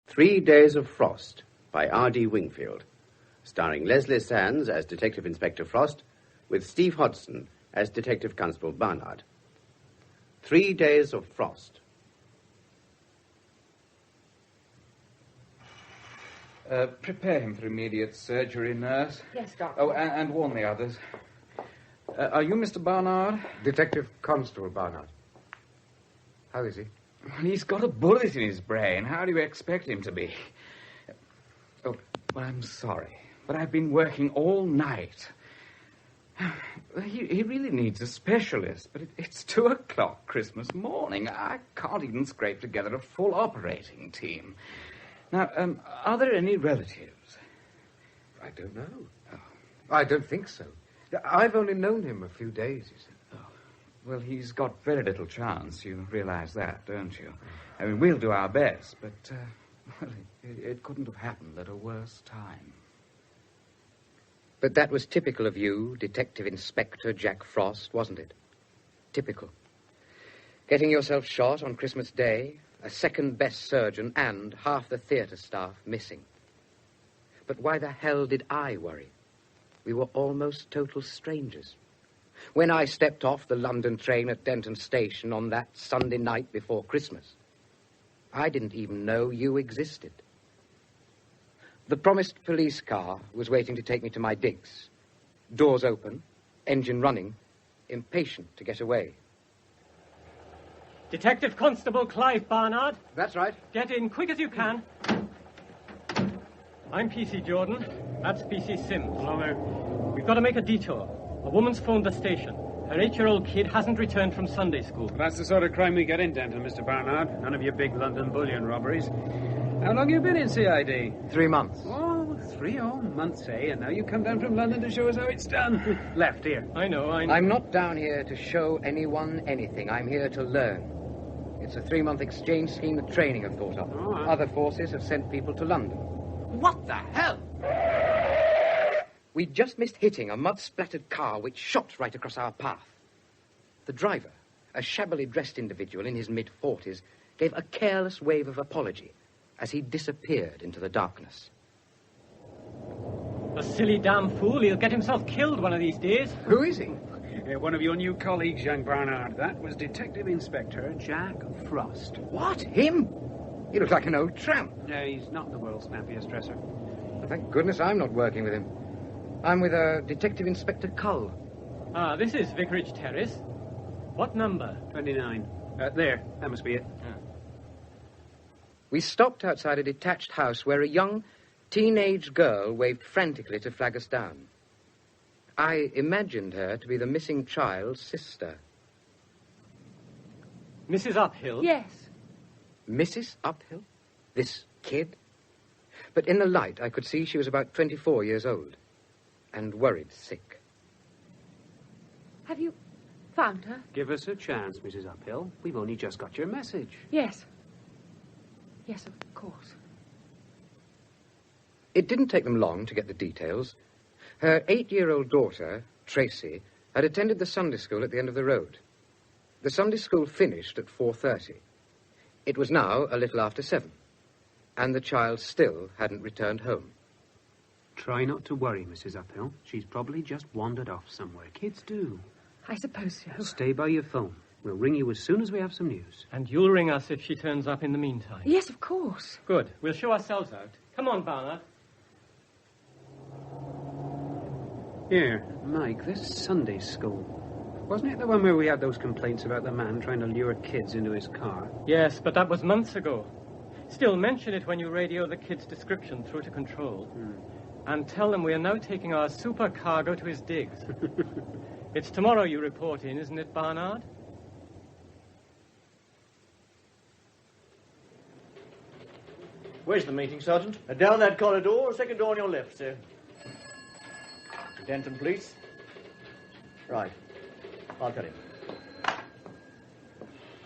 3 Days of Frost by R.D. Wingfield, starring Leslie Sands as Detective Inspector Frost, with Steve Hodson as Detective Constable Barnard. 3 Days of Frost. Prepare him for immediate surgery, nurse. Yes, Doctor. Oh, and warn the others. Are you Mr. Barnard? Detective Constable Barnard. How is he? Well, he's got a bullet in his brain. How do you expect him to be? Oh, well, I'm sorry, but I've been working all night. He really needs a specialist, but it's 2 o'clock Christmas morning. I can't even scrape together a full operating team. Now, are there any relatives? I don't know. Oh. I don't think so. I've only known him a few days, you see. Oh. Well, he's got very little chance. You realize that, don't you? I mean, we'll do our best, but, well, it couldn't have happened at a worse time. But that was typical of you, Detective Inspector Jack Frost, wasn't it? Typical. Getting yourself shot on Christmas Day, a second-best surgeon, and half the theatre staff missing. But why the hell did I worry? We were almost total strangers. When I stepped off the London train at Denton Station on that Sunday night before Christmas, I didn't even know you existed. The promised police car was waiting to take me to my digs. Doors open, engine running, impatient to get away. Detective Constable Clive Barnard. That's right. Get in quick as you can. I'm PC Jordan. That's PC Sims. Hello there. We've got to make a detour. A woman's phoned the station. Her 8-year-old kid hasn't returned from Sunday school. That's the sort of crime we get in, Denton, Mr. Barnard. None of your big London bullion robberies. How long you been in CID? 3 months. Oh, 3 months, eh? And now you come down from London to show us how it's done. Left here. I know. I'm not down here to show anyone anything. I'm here to learn. It's a 3-month exchange scheme that training have thought up. Oh, Other forces have sent people to London. What the hell? We just missed hitting a mud-splattered car which shot right across our path. The driver, a shabbily dressed individual in his mid-40s, gave a careless wave of apology as he disappeared into the darkness. The silly damn fool. He'll get himself killed one of these days. Who is he? One of your new colleagues, young Barnard. That was Detective Inspector Jack Frost. What? Him? He looks like an old tramp. No, he's not the world's snappiest dresser. Well, thank goodness I'm not working with him. I'm with Detective Inspector Cull. This is Vicarage Terrace. What number? 29. There. That must be it. We stopped outside a detached house where a young teenage girl waved frantically to flag us down. I imagined her to be the missing child's sister. Mrs. Uphill? Yes. Mrs. Uphill? This kid? But in the light, I could see she was about 24 years old and worried sick. Have you found her? Give us a chance, Mrs. Uphill. We've only just got your message. Yes. Yes, of course. It didn't take them long to get the details. Her 8-year-old daughter, Tracy, had attended the Sunday school at the end of the road. The Sunday school finished at 4:30. It was now a little after 7, and the child still hadn't returned home. Try not to worry, Mrs. Uphill. She's probably just wandered off somewhere. Kids do. I suppose so. Stay by your phone. We'll ring you as soon as we have some news. And you'll ring us if she turns up in the meantime. Yes, of course. Good. We'll show ourselves out. Come on, Barnard. Here, Mike, this Sunday school. Wasn't it the one where we had those complaints about the man trying to lure kids into his car? Yes, but that was months ago. Still, mention it when you radio the kid's description through to control. And tell them we are now taking our supercargo to his digs. It's tomorrow you report in, isn't it, Barnard? Where's the meeting, Sergeant? Down that corridor, second door on your left, sir. Denton, please. Right. I'll cut him.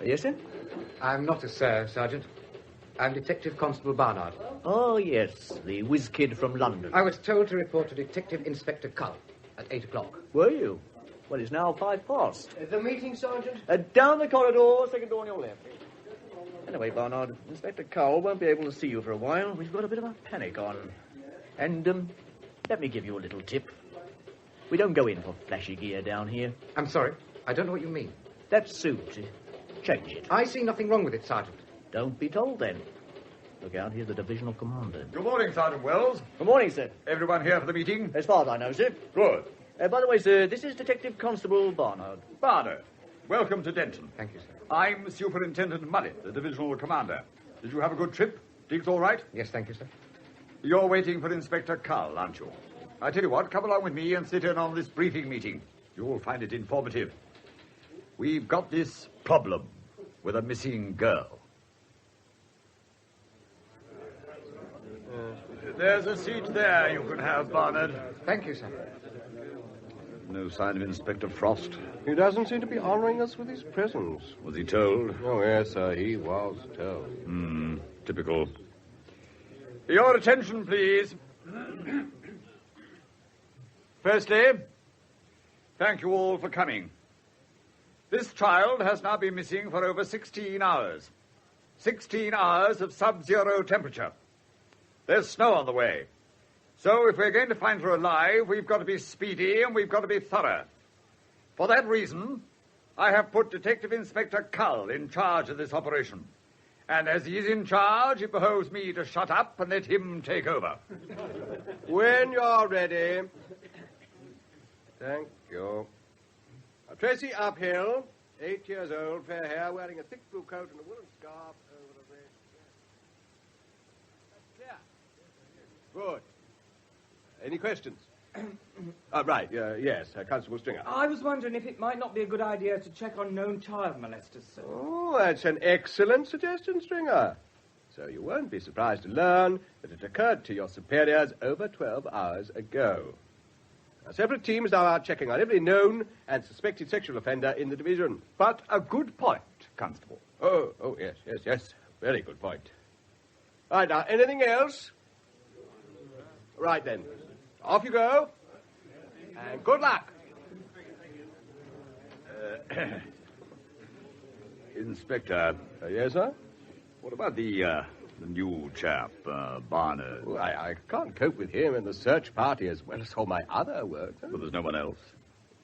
Yes, sir? I'm not a sir, Sergeant. I'm Detective Constable Barnard. Oh, yes, the whiz kid from London. I was told to report to Detective Inspector Cull at 8 o'clock. Were you? Well, it's now 5 past. The meeting, Sergeant? Down the corridor, second door on your left. Anyway, Barnard, Inspector Carr won't be able to see you for a while. We've got a bit of a panic on. And, let me give you a little tip. We don't go in for flashy gear down here. I'm sorry. I don't know what you mean. That suit, change it. I see nothing wrong with it, Sergeant. Don't be told, then. Look out, here's the divisional commander. Good morning, Sergeant Wells. Good morning, sir. Everyone here for the meeting? As far as I know, sir. Good. By the way, sir, this is Detective Constable Barnard. Barnard, welcome to Denton. Thank you, sir. I'm Superintendent Mullet, the divisional commander. Did you have a good trip? Digs all right? Yes, thank you, sir. You're waiting for Inspector Cull, aren't you? I tell you what, come along with me and sit in on this briefing meeting. You'll find it informative. We've got this problem with a missing girl. There's a seat there you can have, Barnard. Thank you, sir. No sign of Inspector Frost. He doesn't seem to be honouring us with his presence. Was he told? Oh, yes, sir, he was told. Typical. Your attention, please. Firstly, thank you all for coming. This child has now been missing for over 16 hours. 16 hours of sub-zero temperature. There's snow on the way. So if we're going to find her alive, we've got to be speedy and we've got to be thorough. For that reason, I have put Detective Inspector Cull in charge of this operation. And as he's in charge, it behoves me to shut up and let him take over. When you're ready. Thank you. Tracy Uphill, 8 years old, fair hair, wearing a thick blue coat and a woolen scarf over the red. That's clear. Good. Any questions? Right, yes, Constable Stringer. I was wondering if it might not be a good idea to check on known child molesters, sir. Oh, that's an excellent suggestion, Stringer. So you won't be surprised to learn that it occurred to your superiors over 12 hours ago. Now, separate teams now are checking on every known and suspected sexual offender in the division. But a good point, Constable. Oh, yes. Very good point. Right, now, anything else? Right, then. Off you go. And good luck. Inspector. Yes, sir? What about the new chap, Barnard? Oh, I can't cope with him and the search party as well as all my other work. But there's no one else.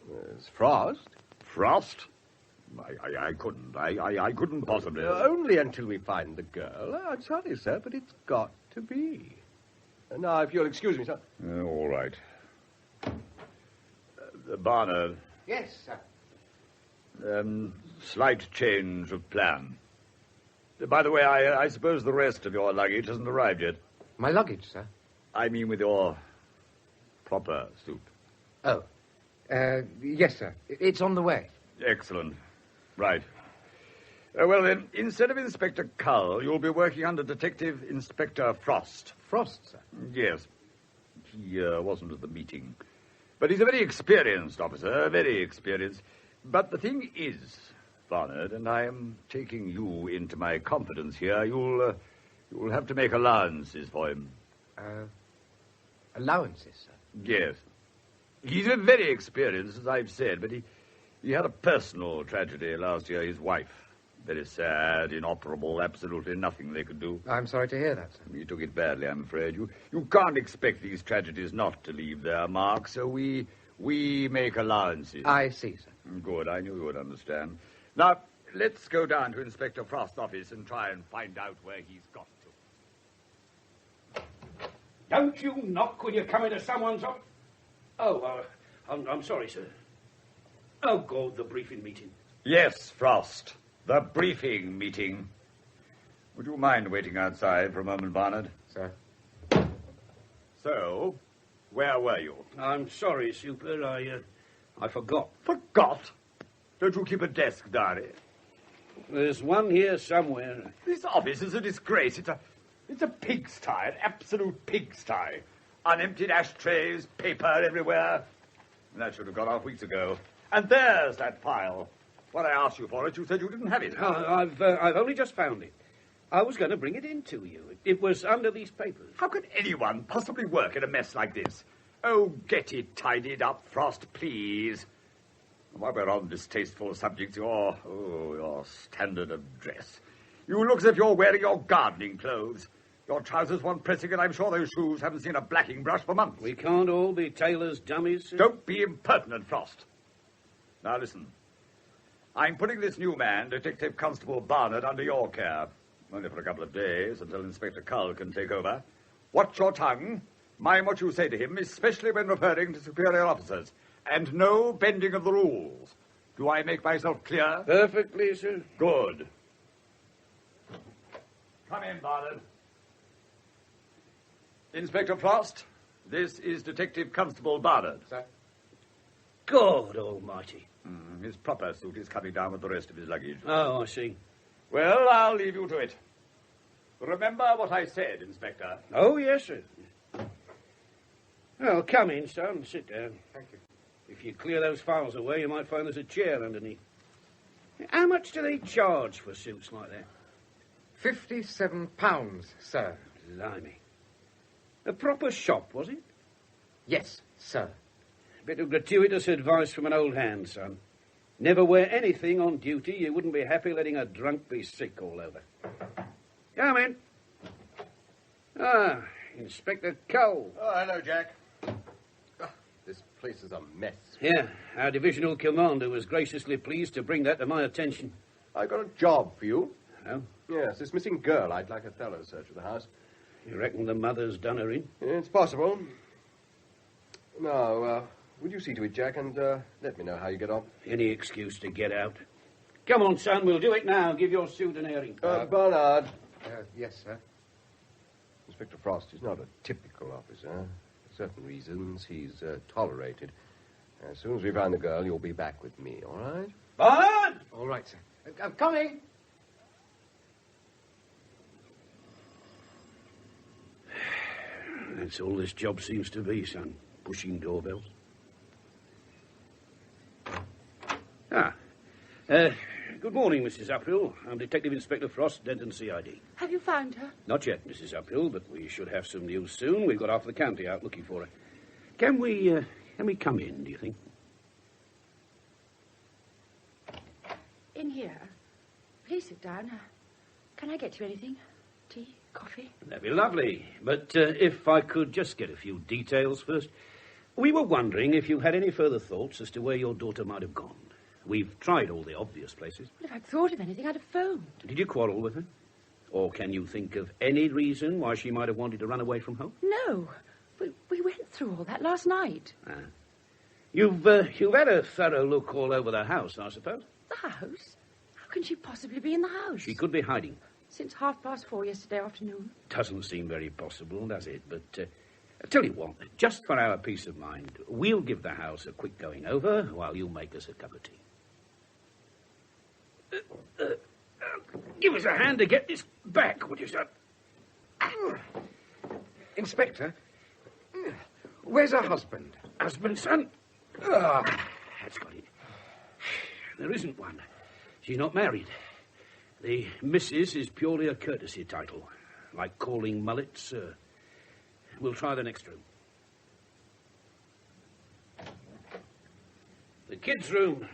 There's Frost. Frost? I couldn't. I couldn't possibly. Only until we find the girl. I'm sorry, sir, but it's got to be. Now, if you'll excuse me, sir. All right. Barnard. Yes, sir. Slight change of plan. By the way, I suppose the rest of your luggage hasn't arrived yet. My luggage, sir? I mean with your proper suit. Oh. Yes, sir. It's on the way. Excellent. Right. Well, then, instead of Inspector Cull, you'll be working under Detective Inspector Frost. Frost, sir? Yes. He wasn't at the meeting. But he's a very experienced officer, very experienced. But the thing is, Barnard, and I am taking you into my confidence here, you'll have to make allowances for him. Allowances, sir? Yes. He's very experienced, as I've said, but he had a personal tragedy last year. His wife, very sad, inoperable, absolutely nothing they could do. I'm sorry to hear that, sir. He took it badly, I'm afraid. You can't expect these tragedies not to leave their mark, so we make allowances. I see, sir. Good, I knew you would understand. Now, let's go down to Inspector Frost's office and try and find out where he's got to. Don't you knock when you come into someone's office. Oh, I'm sorry, sir. Oh, God, the briefing meeting. Yes, Frost. The briefing meeting. Would you mind waiting outside for a moment, Barnard? Sir. So, where were you? I'm sorry, Super. I forgot. Forgot? Don't you keep a desk diary? There's one here somewhere. This office is a disgrace. It's a pigsty, an absolute pigsty. Unemptied ashtrays, paper everywhere. That should have gone off weeks ago. And there's that file. When I asked you for it, you said you didn't have it. I've only just found it. I was going to bring it in to you. It was under these papers. How could anyone possibly work in a mess like this? Oh, get it tidied up, Frost, please. While we're on distasteful subjects, your standard of dress. You look as if you're wearing your gardening clothes. Your trousers want pressing, and I'm sure those shoes haven't seen a blacking brush for months. We can't all be tailors' dummies, sir. Don't be impertinent, Frost. Now, listen. I'm putting this new man, Detective Constable Barnard, under your care. Only for a couple of days, until Inspector Carr can take over. Watch your tongue. Mind what you say to him, especially when referring to superior officers. And no bending of the rules. Do I make myself clear? Perfectly, sir. Good. Come in, Barnard. Inspector Frost, this is Detective Constable Barnard. Sir? God almighty. His proper suit is coming down with the rest of his luggage. Oh, I see. Well, I'll leave you to it. Remember what I said, Inspector. Oh, yes, sir. Well, come in, son. Sit down. Thank you. If you clear those files away, you might find there's a chair underneath. How much do they charge for suits like that? £57, sir. Blimey. A proper shop, was it? Yes, sir. Bit of gratuitous advice from an old hand, son. Never wear anything on duty you wouldn't be happy letting a drunk be sick all over. Come in. Ah, Inspector Cole. Oh, hello, Jack. This place is a mess. Yeah, our divisional commander was graciously pleased to bring that to my attention. I've got a job for you. Oh? Yes, this missing girl. I'd like a thorough search of the house. You reckon the mother's done her in? It's possible. Now, would you see to it, Jack, and let me know how you get on? Any excuse to get out. Come on, son, we'll do it now. Give your suit an airing. Barnard. Yes, sir. Inspector Frost is not a typical officer. For certain reasons, he's tolerated. As soon as we find the girl, you'll be back with me, all right? Barnard! All right, sir. I'm coming. That's all this job seems to be, son. Pushing doorbells. Good morning, Mrs. Uphill. I'm Detective Inspector Frost, Denton CID. Have you found her? Not yet, Mrs. Uphill, but we should have some news soon. We've got half the county out looking for her. Can we come in, do you think? In here. Please sit down. Can I get you anything? Tea? Coffee? That'd be lovely. But if I could just get a few details first. We were wondering if you had any further thoughts as to where your daughter might have gone. We've tried all the obvious places. Well, if I'd thought of anything, I'd have phoned. Did you quarrel with her? Or can you think of any reason why she might have wanted to run away from home? No. We went through all that last night. You've had a thorough look all over the house, I suppose? The house? How can she possibly be in the house? She could be hiding. Since 4:30 yesterday afternoon. Doesn't seem very possible, does it? But I tell you what, just for our peace of mind, we'll give the house a quick going over while you make us a cup of tea. Give us a hand to get this back, would you, son? Inspector, where's her husband? Husband, son? That's got it. There isn't one. She's not married. The Mrs. is purely a courtesy title, like calling Mullet Sir. We'll try the next room. The kids' room.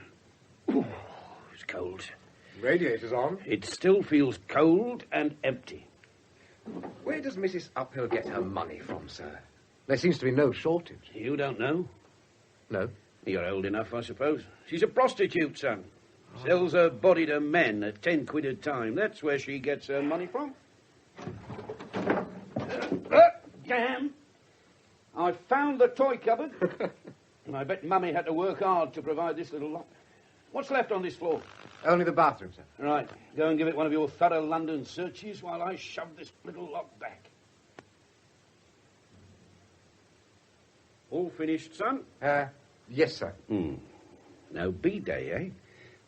Ooh, it's cold. Radiator's on. It still feels cold and empty. Where does Mrs. Uphill get her money from, sir? There seems to be no shortage. You don't know? No. You're old enough, I suppose. She's a prostitute, son. Sells her body to men at 10 quid a time. That's where she gets her money from. Damn! I found the toy cupboard. And I bet Mummy had to work hard to provide this little lock. What's left on this floor? Only the bathroom, sir. Right. Go and give it one of your thorough London searches while I shove this little lock back. All finished, son? Yes, sir. No B-day, eh?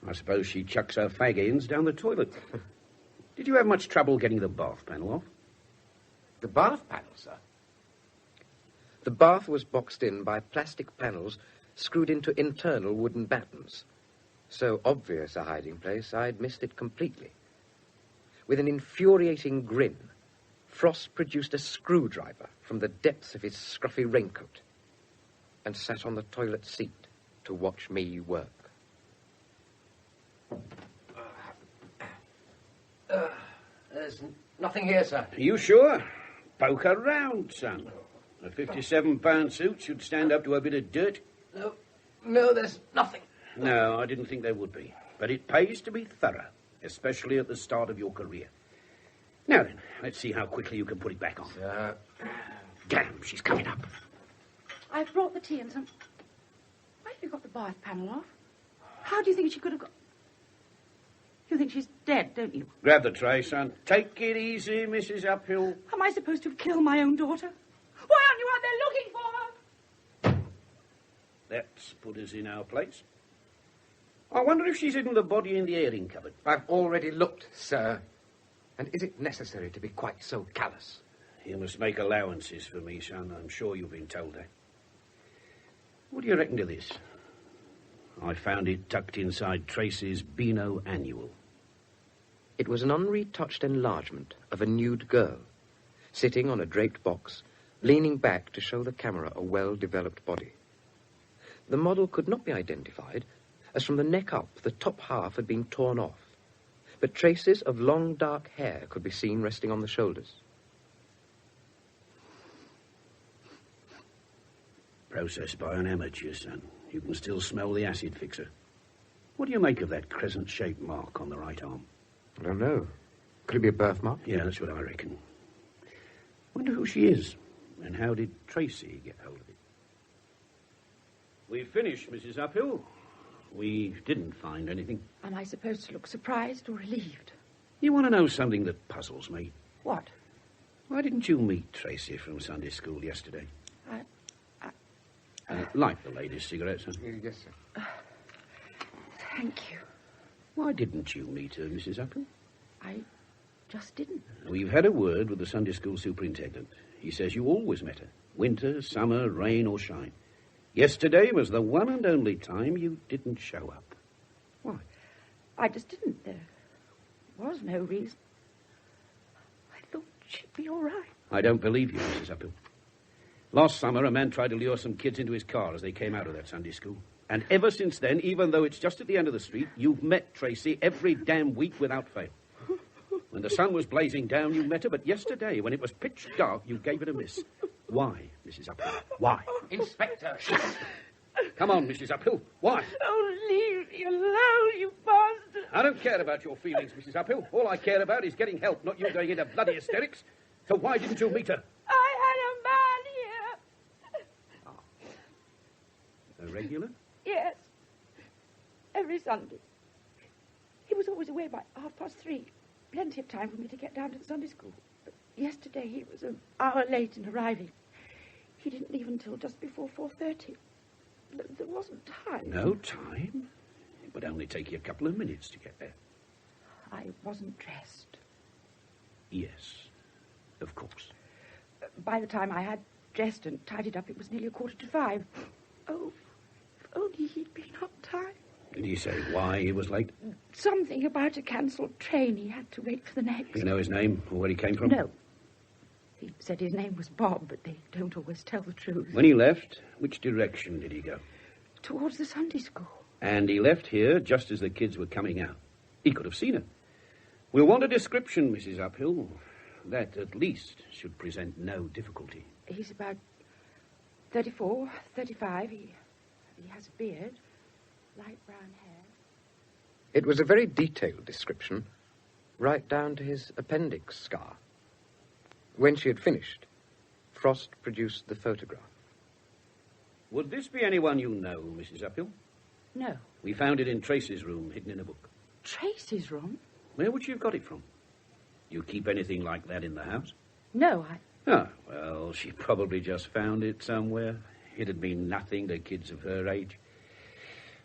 I suppose she chucks her fag-ends down the toilet. Did you have much trouble getting the bath panel off? The bath panel, sir? The bath was boxed in by plastic panels screwed into internal wooden battens. So obvious a hiding place, I'd missed it completely. With an infuriating grin, Frost produced a screwdriver from the depths of his scruffy raincoat and sat on the toilet seat to watch me work. there's nothing here, sir. Are you sure? Poke around, son. A £57 suit should stand up to a bit of dirt. No, there's nothing. No, I didn't think there would be. But it pays to be thorough, especially at the start of your career. Now then, let's see how quickly you can put it back on. Damn, she's coming up. I've brought the tea and some... Why have you got the bath panel off? How do you think she could have got... You think she's dead, don't you? Grab the tray, son. Take it easy, Mrs. Uphill. Am I supposed to have killed my own daughter? Why aren't you out there looking for her? That's put us in our place. I wonder if she's hidden the body in the airing cupboard. I've already looked, sir. And is it necessary to be quite so callous? You must make allowances for me, son. I'm sure you've been told that. What do you reckon to this? I found it tucked inside Tracy's Beano Annual. It was an unretouched enlargement of a nude girl, sitting on a draped box, leaning back to show the camera a well-developed body. The model could not be identified, as from the neck up, the top half had been torn off, but traces of long, dark hair could be seen resting on the shoulders. Processed by an amateur, son. You can still smell the acid fixer. What do you make of that crescent-shaped mark on the right arm? I don't know. Could it be a birthmark? Yeah, that's what I reckon. Wonder who she is, and how did Tracy get hold of it? We've finished, Mrs. Uphill. We didn't find anything. Am I supposed to look surprised or relieved? You want to know something that puzzles me? What? Why didn't you meet Tracy from Sunday school yesterday? Light the lady's cigarettes, huh? Yes, sir. Thank you. Why didn't you meet her, Mrs. Uphill? I just didn't. We've had a word with the Sunday school superintendent. He says you always met her. Winter, summer, rain or shine. Yesterday was the one and only time you didn't show up. Why? I just didn't. There was no reason. I thought she'd be all right. I don't believe you, Mrs. Uphill. Last summer, a man tried to lure some kids into his car as they came out of that Sunday school. And ever since then, even though it's just at the end of the street, you've met Tracy every damn week without fail. When the sun was blazing down, you met her, but yesterday, when it was pitch dark, you gave it a miss. Why, Mrs. Uphill? Why? Inspector! Come on, Mrs. Uphill. Why? Oh, leave me alone, you bastard! I don't care about your feelings, Mrs. Uphill. All I care about is getting help, not you going into bloody hysterics. So why didn't you meet her? I had a man here. A regular? Yes. Every Sunday. He was always away by 3:30. Plenty of time for me to get down to the Sunday school. But yesterday he was an hour late in arriving. He didn't leave until just before 4:30. There wasn't time. No time? It would only take you a couple of minutes to get there. I wasn't dressed. Yes, of course. By the time I had dressed and tidied up, it was nearly 5:15. Oh, if only he'd been on time. Did he say why he was late? Something about a cancelled train. He had to wait for the next. You know his name or where he came from? No. He said his name was Bob, but they don't always tell the truth. When he left, which direction did he go? Towards the Sunday school. And he left here just as the kids were coming out. He could have seen her. We'll want a description, Mrs. Uphill. That, at least, should present no difficulty. He's about 34, 35. He has a beard, light brown hair. It was a very detailed description, right down to his appendix scar. When she had finished, Frost produced the photograph. Would this be anyone you know, Mrs. Uphill? No. We found it in Tracy's room, hidden in a book. Tracy's room? Where would she have got it from? You keep anything like that in the house? No, Ah, well, she probably just found it somewhere. It'd mean nothing to kids of her age.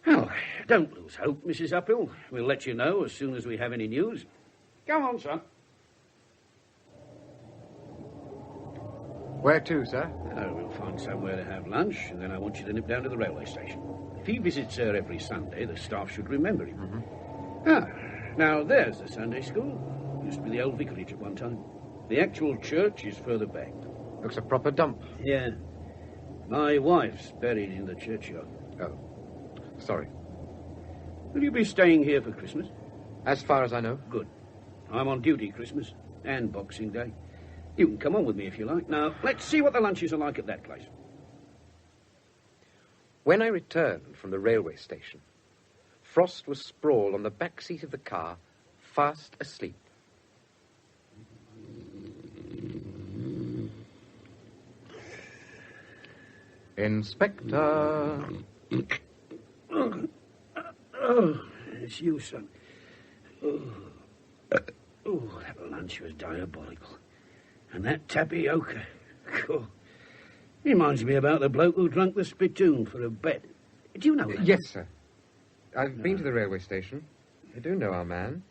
Well, don't lose hope, Mrs. Uphill. We'll let you know as soon as we have any news. Go on, son. Where to, sir? We'll find somewhere to have lunch, and then I want you to nip down to the railway station. If he visits her every Sunday, the staff should remember him. Mm-hmm. Now, there's the Sunday school. Used to be the old vicarage at one time. The actual church is further back. Looks a proper dump. Yeah. My wife's buried in the churchyard. Oh. Sorry. Will you be staying here for Christmas? As far as I know. Good. I'm on duty Christmas. And Boxing Day. You can come on with me if you like. Now, let's see what the lunches are like at that place. When I returned from the railway station, Frost was sprawled on the back seat of the car, fast asleep. Inspector. Oh, it's you, son. Oh, that lunch was diabolical. And that tapioca. Cool. Reminds me about the bloke who drank the spittoon for a bet. Do you know that? Yes, sir. I've been to the railway station. I do know our man.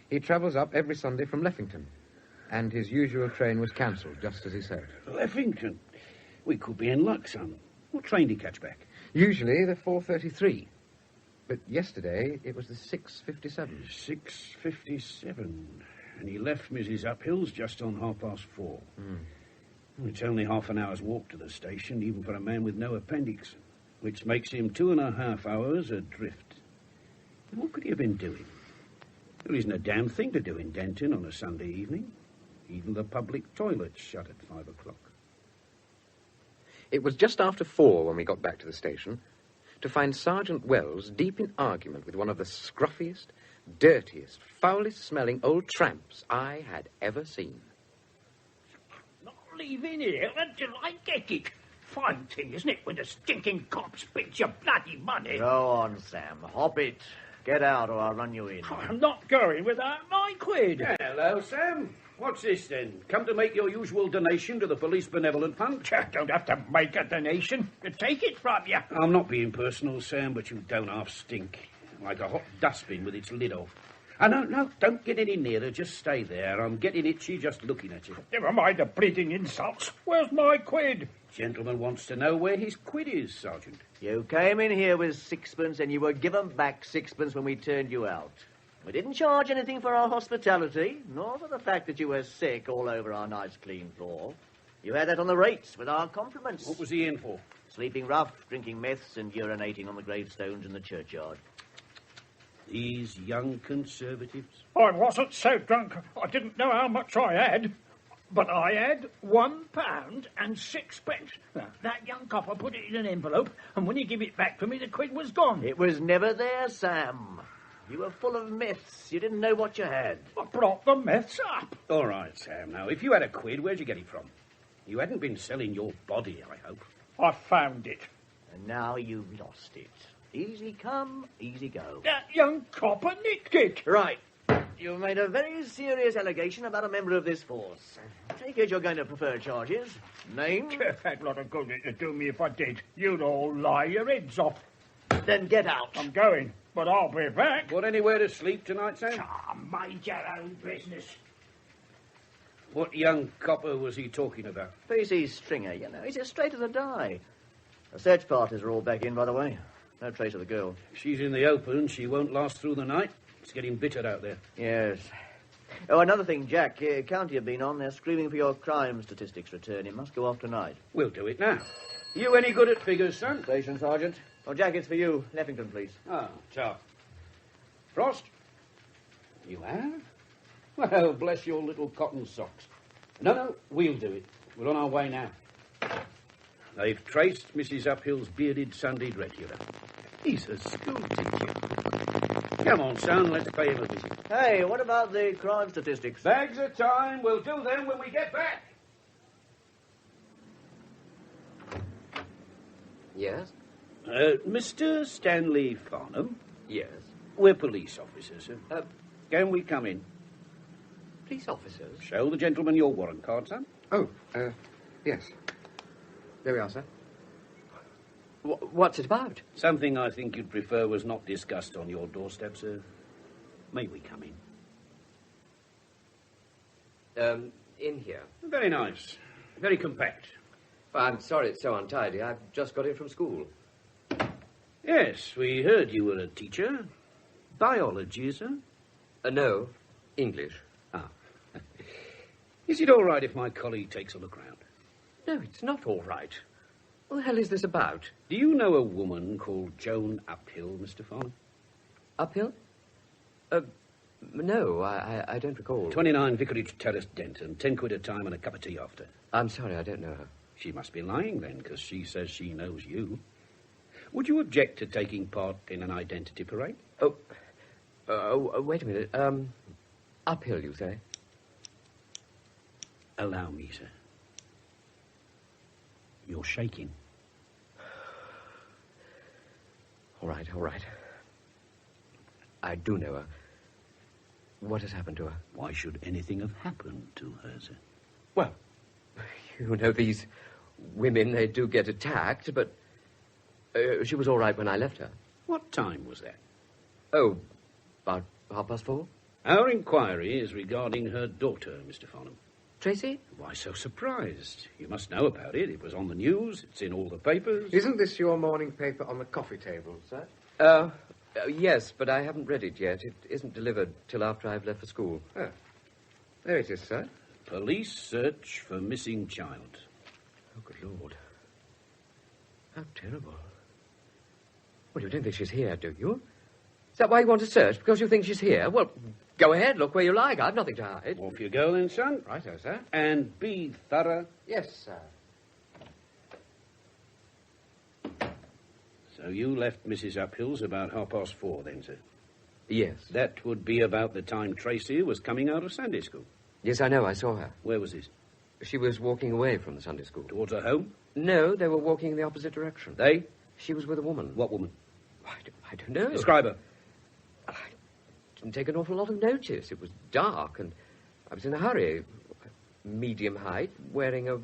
He travels up every Sunday from Leffington. And his usual train was cancelled, just as he said. Leffington? We could be in luck, son. What train did he catch back? Usually the 4:33. But yesterday it was the 6:57. 6:57. And he left Mrs. Uphill's just on 4:30. It's only half an hour's walk to the station, even for a man with no appendix, which makes him 2.5 hours adrift. What could he have been doing? There isn't a damn thing to do in Denton on a Sunday evening. Even the public toilets shut at 5 o'clock. It was just after 4 when we got back to the station to find Sergeant Wells deep in argument with one of the scruffiest, dirtiest, foulest-smelling old tramps I had ever seen. Not leaving here until I get it. Fine thing, isn't it, when the stinking cop spits your bloody money? Go on, Sam. Hop it. Get out or I'll run you in. I'm not going without my quid. Hello, Sam. What's this, then? Come to make your usual donation to the Police Benevolent Fund? I don't have to make a donation to take it from you. I'm not being personal, Sam, but you don't half stink. Like a hot dustbin with its lid off. No, don't get any nearer. Just stay there. I'm getting itchy just looking at you. Never mind the bleeding insults. Where's my quid? Gentleman wants to know where his quid is, Sergeant. You came in here with 6pence and you were given back 6pence when we turned you out. We didn't charge anything for our hospitality, nor for the fact that you were sick all over our nice clean floor. You had that on the rates with our compliments. What was he in for? Sleeping rough, drinking meths and urinating on the gravestones in the churchyard. These young Conservatives. I wasn't so drunk I didn't know how much I had. But I had £1.06. Now, that young copper put it in an envelope, and when he gave it back to me, the quid was gone. It was never there, Sam. You were full of myths. You didn't know what you had. I brought the myths up. All right, Sam. Now, if you had a quid, where'd you get it from? You hadn't been selling your body, I hope. I found it. And now you've lost it. Easy come, easy go. That young copper nicked it. Right. You've made a very serious allegation about a member of this force. Take it you're going to prefer charges. Name? That lot of good to do me if I did. You'd all lie your heads off. Then get out. I'm going, but I'll be back. Got anywhere to sleep tonight, Sam? Mind your own business. What young copper was he talking about? Facey Stringer, you know. He's as straight as a die. The search parties are all back in, by the way. No trace of the girl. If she's in the open, she won't last through the night. It's getting bitter out there. Yes. Oh, another thing, Jack. County have been on. They're screaming for your crime statistics return. It must go off tonight. We'll do it now. You any good at figures, son? Station, Sergeant. Oh, Jack, it's for you. Leffington, please. Ah, tough. Frost? You have? Well, bless your little cotton socks. No, we'll do it. We're on our way now. They've traced Mrs. Uphill's bearded Sunday regular. He's a school teacher. Come on, son, let's pay him a visit. Hey, what about the crime statistics? Bags of time. We'll do them when we get back. Yes? Mr. Stanley Farnham? Yes. We're police officers, sir. Can we come in? Police officers? Show the gentleman your warrant card, son. Oh, yes. There we are, sir. What's it about? Something I think you'd prefer was not discussed on your doorstep, sir. May we come in? In here. Very nice. Very compact. I'm sorry it's so untidy. I've just got in from school. Yes, we heard you were a teacher. Biology, sir? No, English. Ah. Is it all right if my colleague takes a look round? No, it's not all right. What the hell is this about? Do you know a woman called Joan Uphill, Mr. Farnham? Uphill? No, I don't recall. 29 Vicarage Terrace, Denton. 10 quid a time and a cup of tea after. I'm sorry, I don't know her. She must be lying, then, because she says she knows you. Would you object to taking part in an identity parade? Wait a minute. Uphill, you say? Allow me, sir. You're shaking. All right. I do know her. What has happened to her? Why should anything have happened to her, sir? Well, you know, these women, they do get attacked, but she was all right when I left her. What time was that? Oh, about 4:30. Our inquiry is regarding her daughter, Mr. Farnham. Tracy? Why so surprised? You must know about it. It was on the news. It's in all the papers. Isn't this your morning paper on the coffee table, sir? Yes, but I haven't read it yet. It isn't delivered till after I've left for school. Oh. There it is, sir. Police search for missing child. Oh, good Lord. How terrible. Well, you don't think she's here, do you? Is that why you want to search? Because you think she's here? Well, go ahead, look where you like. I've nothing to hide. Off you go then, son. Righto, sir. And be thorough. Yes, sir. So you left Mrs. Uphill's about 4:30 then, sir? Yes. That would be about the time Tracy was coming out of Sunday school. Yes, I know. I saw her. Where was this? She was walking away from the Sunday school. Towards her home? No, they were walking in the opposite direction. They? She was with a woman. What woman? I don't know. Describe her. I didn't take an awful lot of notice. It was dark, and I was in a hurry. Medium height, wearing a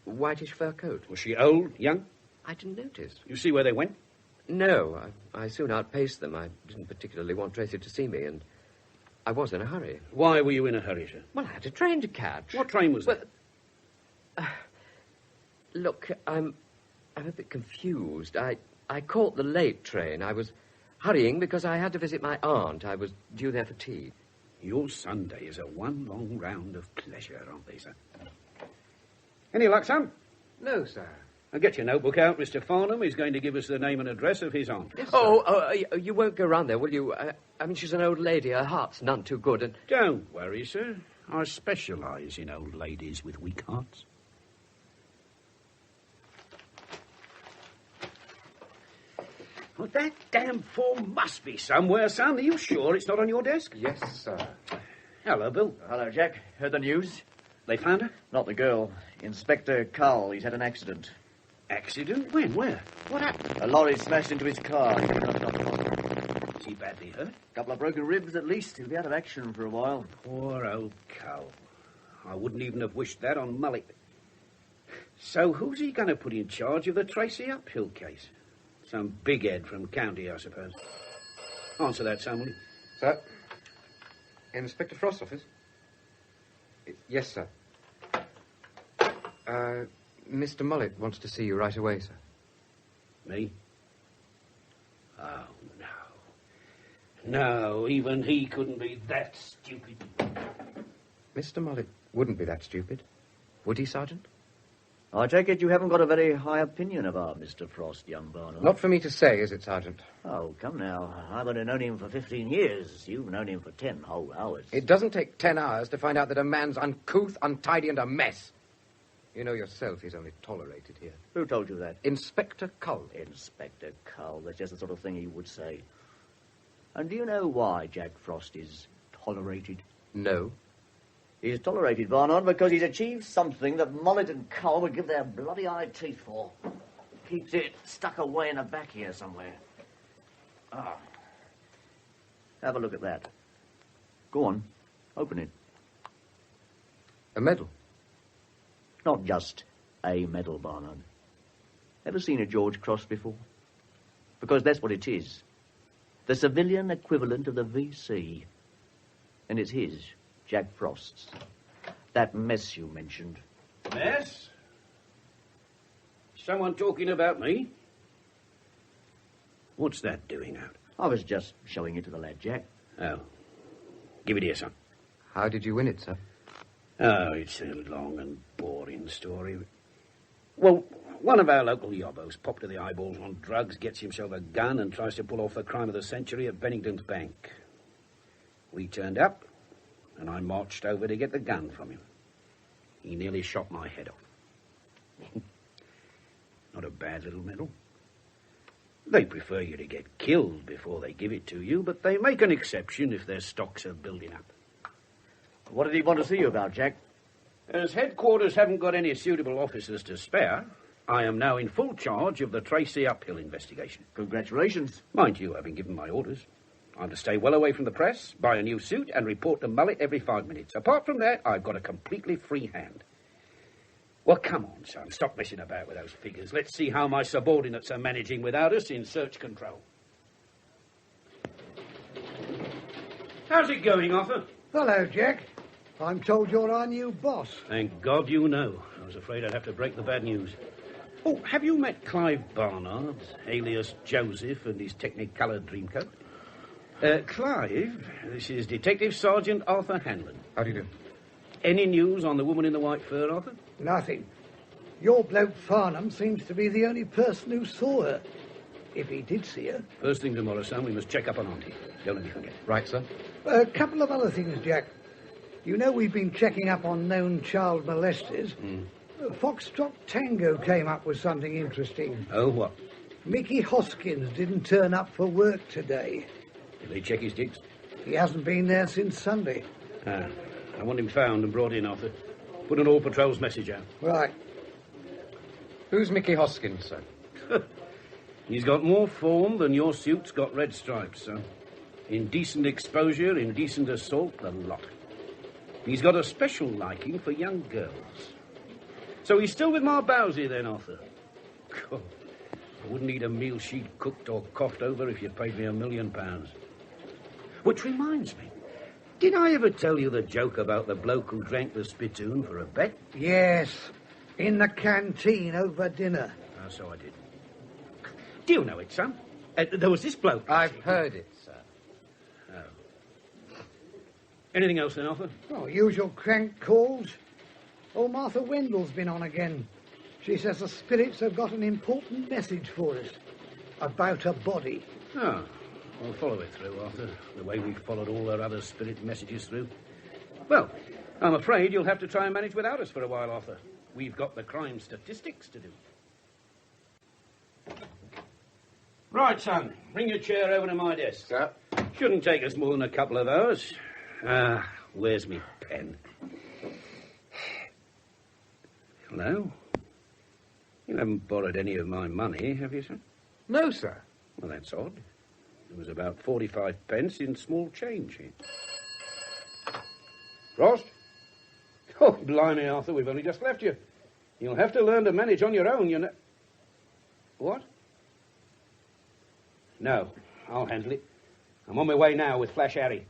whitish fur coat. Was she old, young? I didn't notice. You see where they went? No, I soon outpaced them. I didn't particularly want Tracy to see me, and I was in a hurry. Why were you in a hurry, sir? Well, I had a train to catch. What train was that? Look, I'm a bit confused. I caught the late train. I was hurrying because I had to visit my aunt. I was due there for tea. Your Sundays are one long round of pleasure, aren't they, sir? Any luck, son? No, sir. Now get your notebook out, Mr. Farnham. He's going to give us the name and address of his aunt. Yes, you won't go round there, will you? I mean, she's an old lady. Her heart's none too good, and... Don't worry, sir. I specialise in old ladies with weak hearts. Well, that damn form must be somewhere, son. Are you sure it's not on your desk? Yes, sir. Hello, Bill. Hello, Jack. Heard the news? They found her? Not the girl. Inspector Carr. He's had an accident. Accident? When? Where? What happened? A lorry smashed into his car. Is he badly hurt? Couple of broken ribs, at least. He'll be out of action for a while. Poor old cow. I wouldn't even have wished that on Mullet. So who's he going to put in charge of the Tracy Uphill case? Some big head from county, I suppose. Answer that, son, will you? Sir? Inspector Frost's office? Yes, sir. Mr. Mullet wants to see you right away, sir. Me? Oh, no. No, even he couldn't be that stupid. Mr. Mullet wouldn't be that stupid. Would he, Sergeant? I take it you haven't got a very high opinion of our Mr. Frost, young Barnard. Not for me to say, is it, Sergeant? Oh, come now. I've only known him for 15 years. You've known him for 10 whole hours. It doesn't take 10 hours to find out that a man's uncouth, untidy, and a mess. You know yourself he's only tolerated here. Who told you that? Inspector Cull. Inspector Cull. That's just the sort of thing he would say. And do you know why Jack Frost is tolerated? No. He's tolerated, Barnard, because he's achieved something that Mullet and Cull would give their bloody eye teeth for. Keeps it stuck away in the back here somewhere. Ah. Have a look at that. Go on. Open it. A medal? Not just a medal, Barnard. Ever seen a George Cross before? Because that's what it is. The civilian equivalent of the VC. And it's his, Jack Frost's. That mess you mentioned. Mess? Someone talking about me? What's that doing out? I was just showing it to the lad, Jack. Oh. Give it here, son. How did you win it, sir? Oh, it's a long and boring story. Well, one of our local yobbos, popped to the eyeballs on drugs, gets himself a gun and tries to pull off the crime of the century at Bennington's Bank. We turned up, and I marched over to get the gun from him. He nearly shot my head off. Not a bad little medal. They prefer you to get killed before they give it to you, but they make an exception if their stocks are building up. What did he want to see you about, Jack? As headquarters haven't got any suitable officers to spare, I am now in full charge of the Tracy Uphill investigation. Congratulations. Mind you, I've been given my orders. I'm to stay well away from the press, buy a new suit, and report to Mullet every 5 minutes. Apart from that, I've got a completely free hand. Well, come on, son. Stop messing about with those figures. Let's see how my subordinates are managing without us in search control. How's it going, Arthur? Hello, Jack. I'm told you're our new boss. Thank God you know. I was afraid I'd have to break the bad news. Oh, have you met Clive Barnard, alias Joseph, and his Technicolor dreamcoat? Clive, this is Detective Sergeant Arthur Hanlon. How do you do? Any news on the woman in the white fur, Arthur? Nothing. Your bloke Farnham seems to be the only person who saw her. If he did see her. First thing tomorrow, son, we must check up on Auntie. Don't let me forget. Right, sir. A couple of other things, Jack. You know we've been checking up on known child molesters. Foxtrot Tango came up with something interesting. Oh, what? Mickey Hoskins didn't turn up for work today. Did they check his digs? He hasn't been there since Sunday. I want him found and brought in, Arthur. Put an all-patrols message out. Right. Who's Mickey Hoskins, sir? He's got more form than your suit's got red stripes, son. Indecent exposure, indecent assault, the lot. He's got a special liking for young girls. So he's still with Ma Bowsy, then, Arthur? God, I wouldn't eat a meal she'd cooked or coughed over if you paid me £1 million. Which reminds me, did I ever tell you the joke about the bloke who drank the spittoon for a bet? Yes, in the canteen over dinner. Oh, so I did. Do you know it, son? There was this bloke. I've heard it, sir. Oh. Anything else then, Arthur? Oh, usual crank calls. Oh, Martha Wendell's been on again. She says the spirits have got an important message for us. About a body. Oh, we'll follow it through, Arthur, the way we've followed all our other spirit messages through. Well, I'm afraid you'll have to try and manage without us for a while, Arthur. We've got the crime statistics to do. Right, son. Bring your chair over to my desk. Sir? Shouldn't take us more than a couple of hours. Where's me pen? Hello? You haven't borrowed any of my money, have you, sir? No, sir. Well, that's odd. There was about 45 pence in small change here. Frost? Oh, blimey, Arthur, we've only just left you. You'll have to learn to manage on your own, you know. What? No, I'll handle it. I'm on my way now with Flash Harry.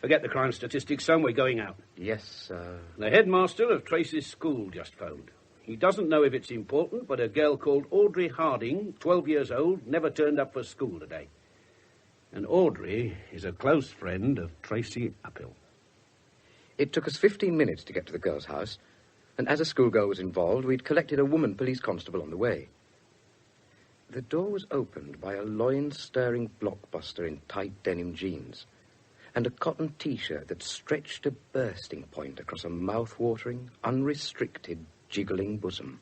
Forget the crime statistics, son. We're going out. Yes, sir. The headmaster of Tracy's school just phoned. He doesn't know if it's important, but a girl called Audrey Harding, 12 years old, never turned up for school today. And Audrey is a close friend of Tracy Uphill. It took us 15 minutes to get to the girl's house, and as a schoolgirl was involved, we'd collected a woman police constable on the way. The door was opened by a loin-stirring blockbuster in tight denim jeans and a cotton T-shirt that stretched to bursting point across a mouth-watering, unrestricted, jiggling bosom.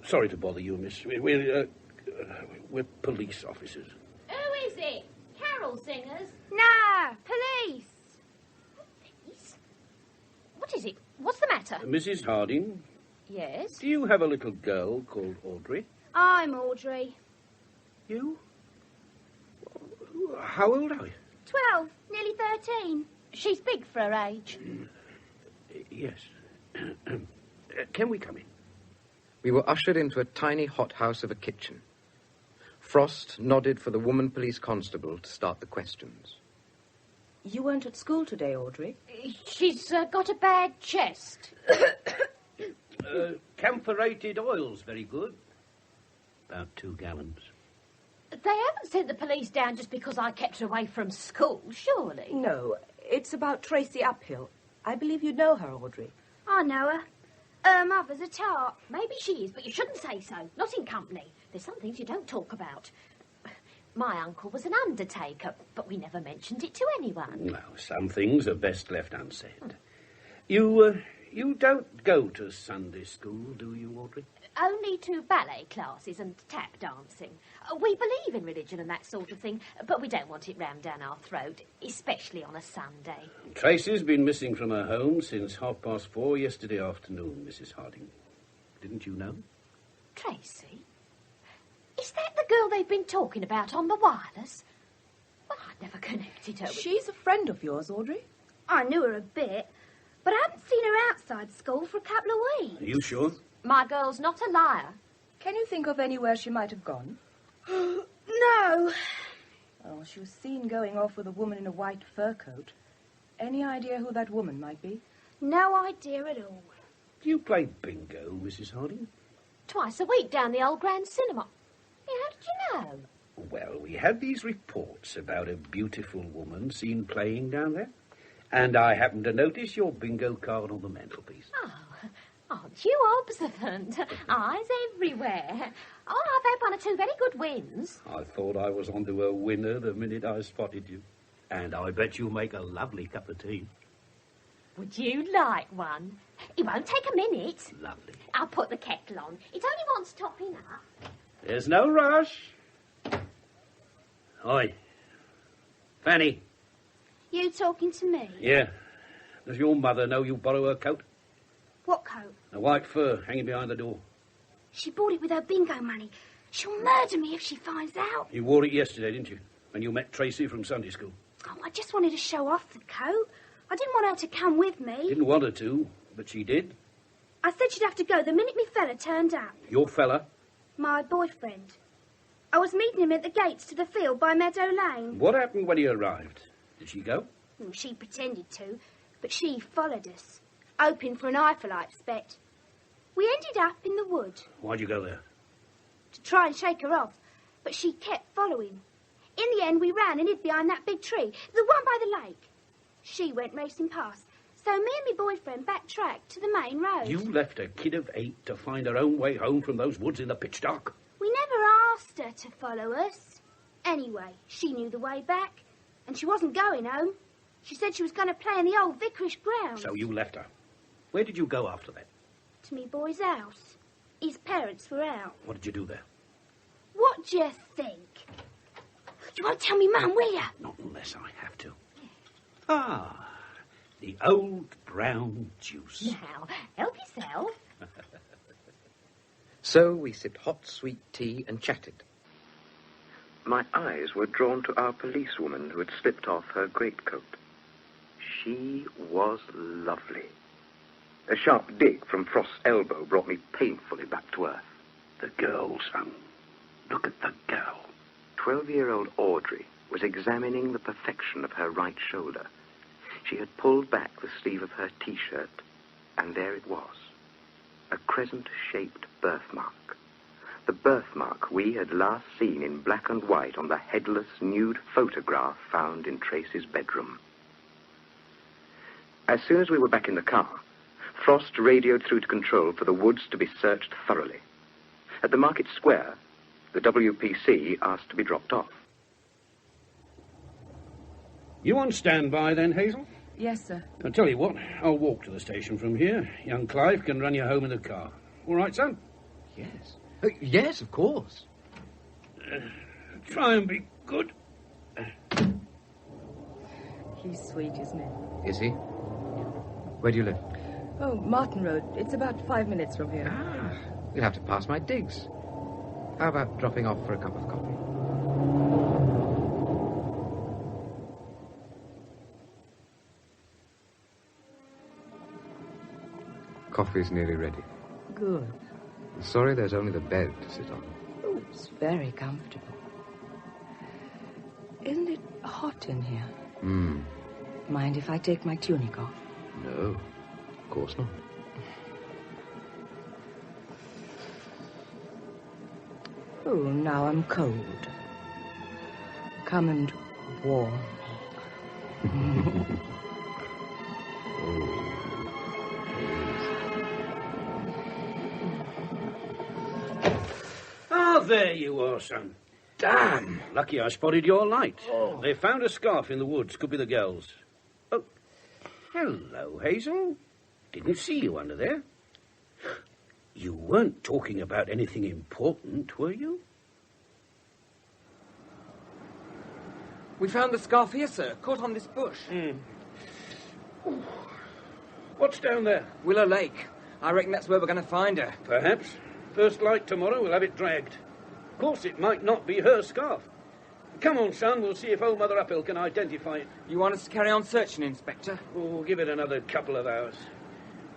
Sorry to bother you, miss. We're police officers. Who is it? Carol singers? No, police. Police? What is it? What's the matter? Mrs. Harding, Yes? do you have a little girl called Audrey? I'm Audrey. You? How old are you? 12, nearly 13. She's big for her age. Yes. Can we come in? We were ushered into a tiny hothouse of a kitchen. Frost nodded for the woman police constable to start the questions. You weren't at school today, Audrey? She's got a bad chest. Camphorated oil's very good. About 2 gallons. They haven't sent the police down just because I kept her away from school, surely? No, it's about Tracy Uphill. I believe you know her, Audrey. I know her. Her mother's a tart. Maybe she is, but you shouldn't say so. Not in company. There's some things you don't talk about. My uncle was an undertaker, but we never mentioned it to anyone. Well, some things are best left unsaid. You don't go to Sunday school, do you, Audrey? Only to ballet classes and tap dancing. We believe in religion and that sort of thing, but we don't want it rammed down our throat, especially on a Sunday. Tracy's been missing from her home since 4:30 yesterday afternoon, Mrs. Harding. Didn't you know? Tracy? Is that the girl they've been talking about on the wireless? Well, I'd never connected her with... She's a friend of yours, Audrey. I knew her a bit, but I haven't seen her outside school for a couple of weeks. Are you sure? My girl's not a liar. Can you think of anywhere she might have gone? No. Oh, she was seen going off with a woman in a white fur coat. Any idea who that woman might be? No idea at all. Do you play bingo, Mrs. Harding? Twice a week down the old Grand Cinema. Yeah, how did you know? Well, we had these reports about a beautiful woman seen playing down there, and I happened to notice your bingo card on the mantelpiece. Oh, aren't you observant? Eyes everywhere. Oh, I've had one or two very good wins. I thought I was onto a winner the minute I spotted you. And I bet you'll make a lovely cup of tea. Would you like one? It won't take a minute. Lovely. I'll put the kettle on. It only wants topping up. There's no rush. Oi. Fanny. You talking to me? Yeah. Does your mother know you borrow her coat? What coat? A white fur hanging behind the door. She bought it with her bingo money. She'll murder me if she finds out. You wore it yesterday, didn't you? When you met Tracy from Sunday school. Oh, I just wanted to show off the coat. I didn't want her to come with me. Didn't want her to, but she did. I said she'd have to go the minute me fella turned up. Your fella? My boyfriend. I was meeting him at the gates to the field by Meadow Lane. What happened when he arrived? Did she go? She pretended to, but she followed us, hoping for an eyeful, I expect. We ended up in the wood. Why'd you go there? To try and shake her off, but she kept following. In the end, we ran and hid behind that big tree, the one by the lake. She went racing past, so me and my boyfriend backtracked to the main road. You left a kid of 8 to find her own way home from those woods in the pitch dark? We never asked her to follow us. Anyway, she knew the way back, and she wasn't going home. She said she was going to play in the old vicarish grounds. So you left her. Where did you go after that? To me boy's house. His parents were out. What did you do there? What do you think? You won't tell me, Mum, will you? Not unless I have to. Ah, the old brown juice. Now, help yourself. So we sipped hot, sweet tea and chatted. My eyes were drawn to our policewoman who had slipped off her greatcoat. She was lovely. A sharp dig from Frost's elbow brought me painfully back to earth. The girl, son. Look at the girl. 12-year-old Audrey was examining the perfection of her right shoulder. She had pulled back the sleeve of her T-shirt, and there it was, a crescent-shaped birthmark. The birthmark we had last seen in black and white on the headless, nude photograph found in Tracy's bedroom. As soon as we were back in the car, Frost radioed through to control for the woods to be searched thoroughly. At the market square, the WPC asked to be dropped off. You on standby then, Hazel? Yes, sir. I'll tell you what, I'll walk to the station from here. Young Clive can run you home in the car. All right, son? Yes. Yes, of course. Try and be good. He's sweet, isn't he? Is he? Where do you live? Oh, Martin Road. It's about 5 minutes from here. Ah, you'll have to pass my digs. How about dropping off for a cup of coffee? Coffee's nearly ready. Good. Sorry there's only the bed to sit on. Oh, it's very comfortable. Isn't it hot in here? Mind if I take my tunic off? No, of course not. Oh, now I'm cold. Come and warm me. there you are, son. Damn! Lucky I spotted your light. Oh. They found a scarf in the woods. Could be the girls. Oh, hello, Hazel. Didn't see you under there. You weren't talking about anything important, were you? We found the scarf here, sir, caught on this bush. What's down there? Willow Lake. I reckon that's where we're going to find her. Perhaps. First light tomorrow, we'll have it dragged. Of course, it might not be her scarf. Come on, son, we'll see if old Mother Uphill can identify it. You want us to carry on searching, Inspector? Oh, give it another couple of hours.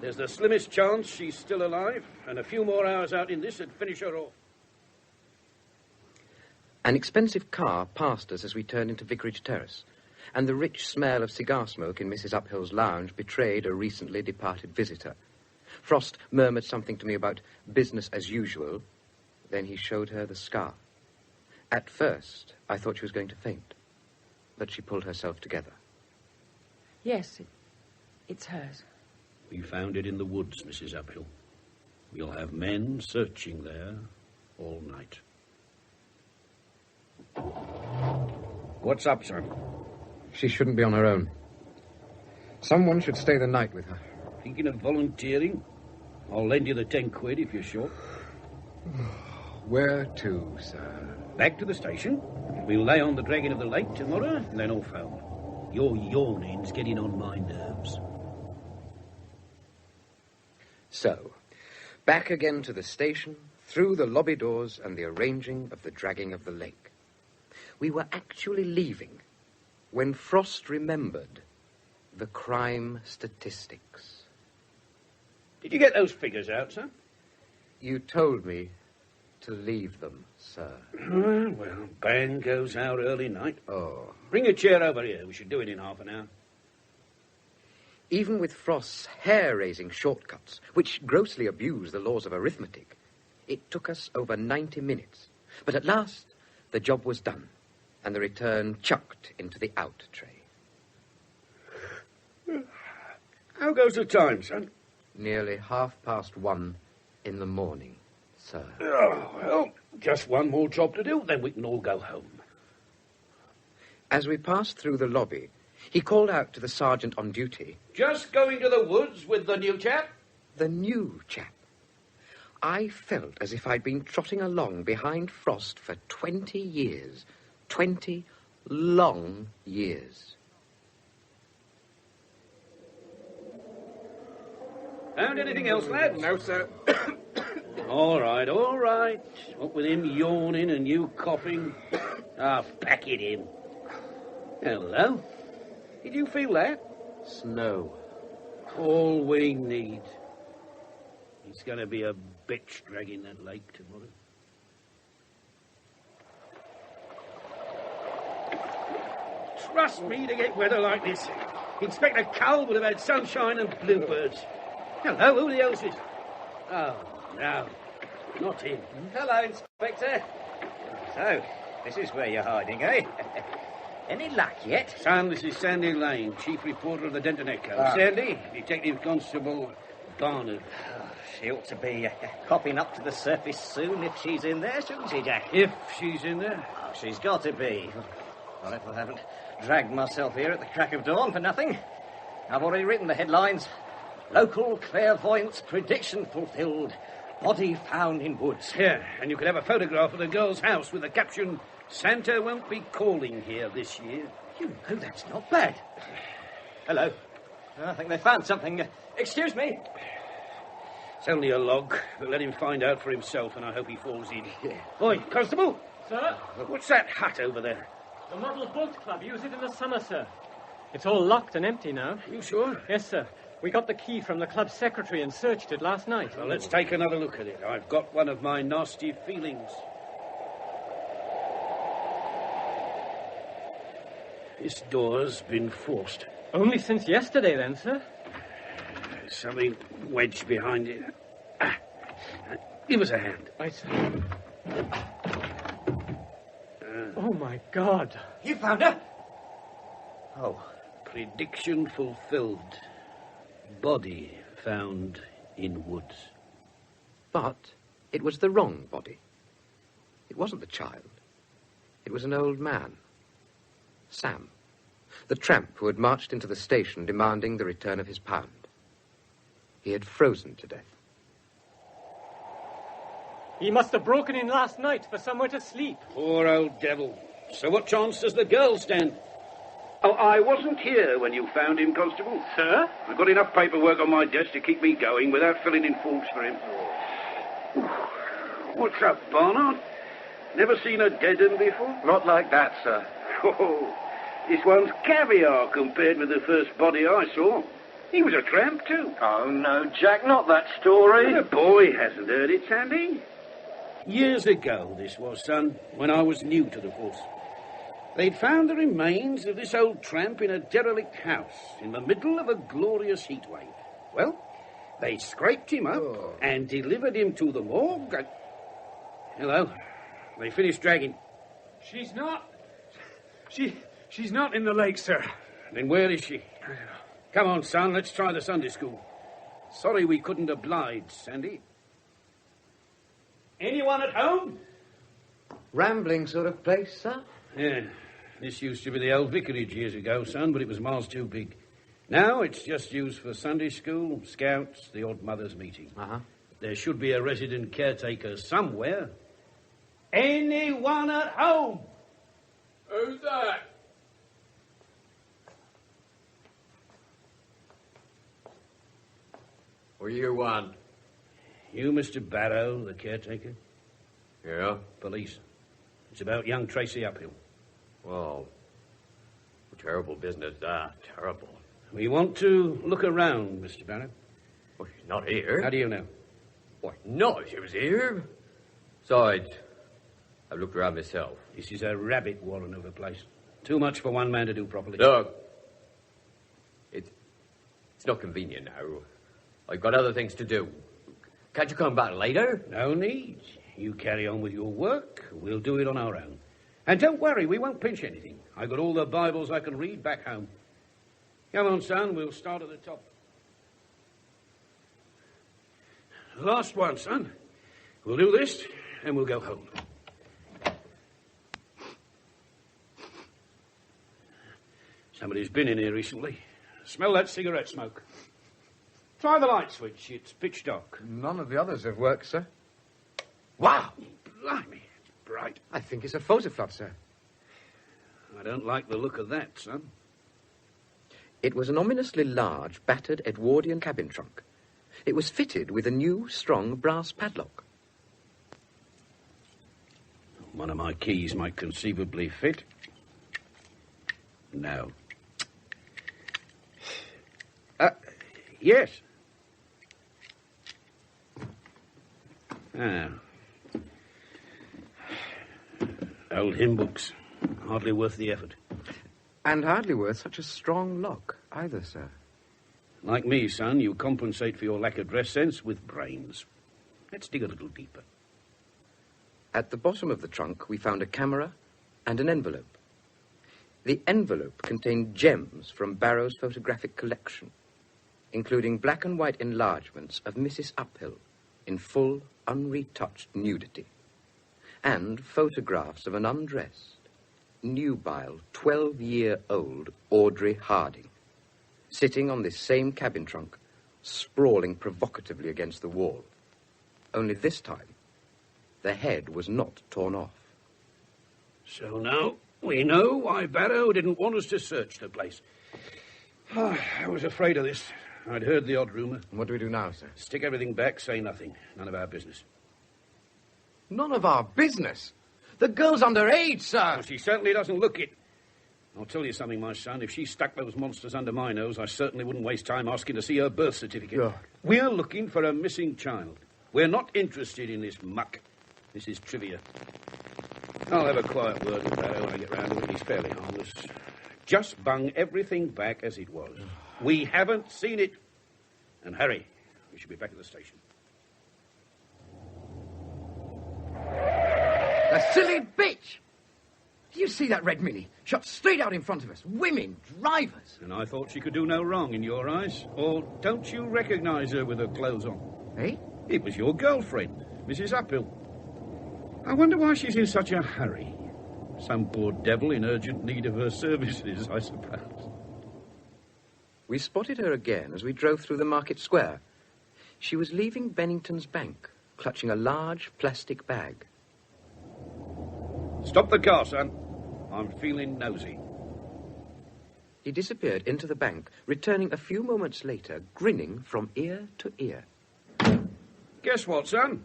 There's the slimmest chance she's still alive, and a few more hours out in this would finish her off. An expensive car passed us as we turned into Vicarage Terrace, and the rich smell of cigar smoke in Mrs. Uphill's lounge betrayed a recently departed visitor. Frost murmured something to me about business as usual. Then he showed her the scarf. At first, I thought she was going to faint, but she pulled herself together. Yes, it's hers. We found it in the woods, Mrs. Uphill. We'll have men searching there all night. What's up, son? She shouldn't be on her own. Someone should stay the night with her. Thinking of volunteering? I'll lend you the 10 quid if you're short. Where to, sir? Back to the station. We'll lay on the dragging of the lake tomorrow, and then off home. Your yawning's getting on my nerves. So, back again to the station, through the lobby doors and the arranging of the dragging of the lake. We were actually leaving when Frost remembered the crime statistics. Did you get those figures out, sir? You told me to leave them, sir. Well, bang goes out early night. Oh. Bring a chair over here. We should do it in half an hour. Even with Frost's hair-raising shortcuts, which grossly abuse the laws of arithmetic, it took us over 90 minutes. But at last, the job was done, and the return chucked into the out tray. How goes the time, son? Nearly 1:30 in the morning, sir. Oh, well, just one more job to do, then we can all go home. As we passed through the lobby, he called out to the sergeant on duty. Just going to the woods with the new chap? The new chap. I felt as if I'd been trotting along behind Frost for 20 years. 20 long years. Found anything else, lads? No, sir. All right. What with him yawning and you coughing. Pack it in. Hello. Did you feel that? Snow. All we need. It's going to be a bitch dragging that lake tomorrow. Trust me to get weather like this. Inspector Gauld would have had sunshine and bluebirds. Hello, who the hell's this? Oh, no, not him. Hello, Inspector. So, this is where you're hiding, eh? Any luck yet? Son, this is Sandy Lane, Chief Reporter of the Denton Echo. Sandy, Detective Constable Barnard. Oh, she ought to be hopping up to the surface soon if she's in there, shouldn't she, Jack? If she's in there? Oh, she's got to be. Well, if I haven't dragged myself here at the crack of dawn for nothing. I've already written the headlines. Local clairvoyant's prediction fulfilled. Body found in woods. Yeah, and you could have a photograph of the girl's house with the caption, Santa won't be calling here this year. You know, that's not bad. Hello. I think they found something. Excuse me. It's only a log, but let him find out for himself, and I hope he falls in. Yeah. Oi, Constable! Sir? What's that hut over there? The Model Boat Club use it in the summer, sir. It's all locked and empty now. You sure? Yes, sir. We got the key from the club's secretary and searched it last night. Well, let's take another look at it. I've got one of my nasty feelings. This door's been forced. Only since yesterday, then, sir? There's something wedged behind it. Give us a hand. Right, sir. Oh, my God. You found her? Oh. Prediction fulfilled. Body found in woods. But it was the wrong body. It wasn't the child. It was an old man. Sam, the tramp who had marched into the station demanding the return of his pound. He had frozen to death. He must have broken in last night for somewhere to sleep. Poor old devil. So what chance does the girl stand? Oh, I wasn't here when you found him, Constable. Sir? I've got enough paperwork on my desk to keep me going without filling in forms for him. What's up, Barnard? Never seen a dead un before? Not like that, sir. Oh, this one's caviar compared with the first body I saw. He was a tramp, too. Oh, no, Jack, not that story. The boy hasn't heard it, Sandy. Years ago, this was, son, when I was new to the force. They'd found the remains of this old tramp in a derelict house in the middle of a glorious heat wave. Well, they scraped him up and delivered him to the morgue. Hello. They finished dragging. She's not. She's not in the lake, sir. Then where is she? Come on, son, let's try the Sunday school. Sorry we couldn't oblige, Sandy. Anyone at home? Rambling sort of place, sir? Yeah. This used to be the old vicarage years ago, son, but it was miles too big. Now it's just used for Sunday school, scouts, the odd mothers' meeting. Uh-huh. There should be a resident caretaker somewhere. Anyone at home? Who's that? What do you want? You, Mr. Barrow, the caretaker? Yeah? Police. It's about young Tracy Uphill. Well, terrible business, that. Terrible. We want to look around, Mr. Barrow. Well, she's not here. How do you know? Why, no, she was here. Besides, I've looked around myself. This is a rabbit warren of a place. Too much for one man to do properly. Look, it's not convenient now. I've got other things to do. Can't you come back later? No need. You carry on with your work. We'll do it on our own. And don't worry, we won't pinch anything. I've got all the Bibles I can read back home. Come on, son, we'll start at the top. Last one, son. We'll do this, and we'll go home. Somebody's been in here recently. Smell that cigarette smoke. Try the light switch. It's pitch dark. None of the others have worked, sir. Wow! Blimey, it's bright. I think it's a photofluff, sir. I don't like the look of that, son. It was an ominously large, battered Edwardian cabin trunk. It was fitted with a new, strong brass padlock. One of my keys might conceivably fit. No. Yes. Ah. Old hymn books. Hardly worth the effort. And hardly worth such a strong lock either, sir. Like me, son, you compensate for your lack of dress sense with brains. Let's dig a little deeper. At the bottom of the trunk, we found a camera and an envelope. The envelope contained gems from Barrow's photographic collection, including black and white enlargements of Mrs. Uphill in full, unretouched nudity, and photographs of an undressed, nubile, 12-year-old Audrey Harding, sitting on this same cabin trunk, sprawling provocatively against the wall. Only this time, the head was not torn off. So now we know why Barrow didn't want us to search the place. I was afraid of this. I'd heard the odd rumour. And what do we do now, sir? Stick everything back, say nothing. None of our business. None of our business? The girl's underage, sir. Well, she certainly doesn't look it. I'll tell you something, my son. If she stuck those monsters under my nose, I certainly wouldn't waste time asking to see her birth certificate. Yeah. We're looking for a missing child. We're not interested in this muck. This is trivia. I'll have a quiet word with Barrow when I get round to it. He's fairly harmless. Just bung everything back as it was. We haven't seen it. And hurry. We should be back at the station. The silly bitch! Do you see that red Mini? Shot straight out in front of us. Women, drivers. And I thought she could do no wrong in your eyes. Or don't you recognise her with her clothes on? Eh? It was your girlfriend, Mrs. Uphill. I wonder why she's in such a hurry. Some poor devil in urgent need of her services, I suppose. We spotted her again as we drove through the market square. She was leaving Bennington's bank, clutching a large plastic bag. Stop the car, son. I'm feeling nosy. He disappeared into the bank, returning a few moments later, grinning from ear to ear. Guess what, son?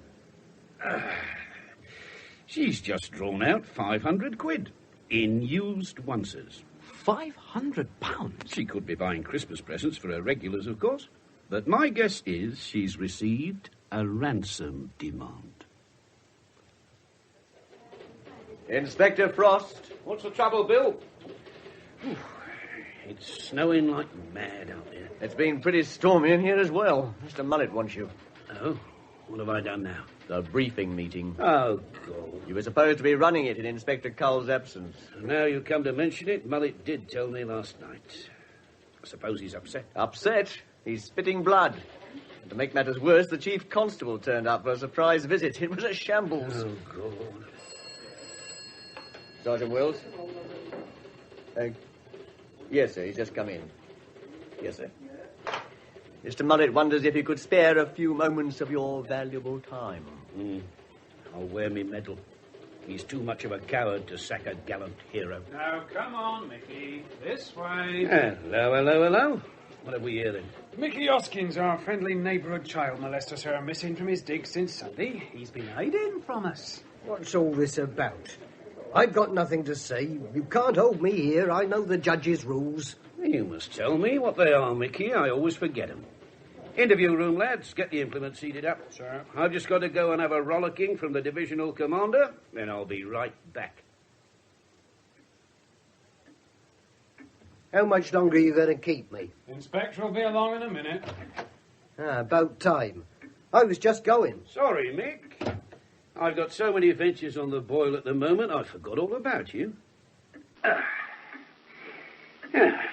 She's just drawn out 500 quid in used onces. £500? She could be buying Christmas presents for her regulars, of course. But my guess is she's received a ransom demand. Inspector Frost. What's the trouble, Bill? It's snowing like mad out there. It's been pretty stormy in here as well. Mr. Mullet wants you. Oh? What have I done now? The briefing meeting. Oh, God. You were supposed to be running it in Inspector Cull's absence. Now you come to mention it, Mullet did tell me last night. I suppose he's upset. Upset? He's spitting blood. And to make matters worse, the Chief Constable turned up for a surprise visit. It was a shambles. Oh, God. Sergeant Wills? Yes, sir. He's just come in. Yes, sir. Mr. Mullet wonders if he could spare a few moments of your valuable time. I'll wear me medal. He's too much of a coward to sack a gallant hero. Now, come on, Mickey. This way. Hello. What have we here, then? Mickey Hoskins, our friendly neighbourhood child molester, sir, missing from his dig since Sunday. He's been hiding from us. What's all this about? I've got nothing to say. You can't hold me here. I know the judge's rules. You must tell me what they are, Mickey. I always forget them. Interview room, lads. Get the implements seated up. Sir. I've just got to go and have a rollicking from the divisional commander, then I'll be right back. How much longer are you going to keep me? Inspector will be along in a minute. About time. I was just going. Sorry, Mick. I've got so many adventures on the boil at the moment, I forgot all about you.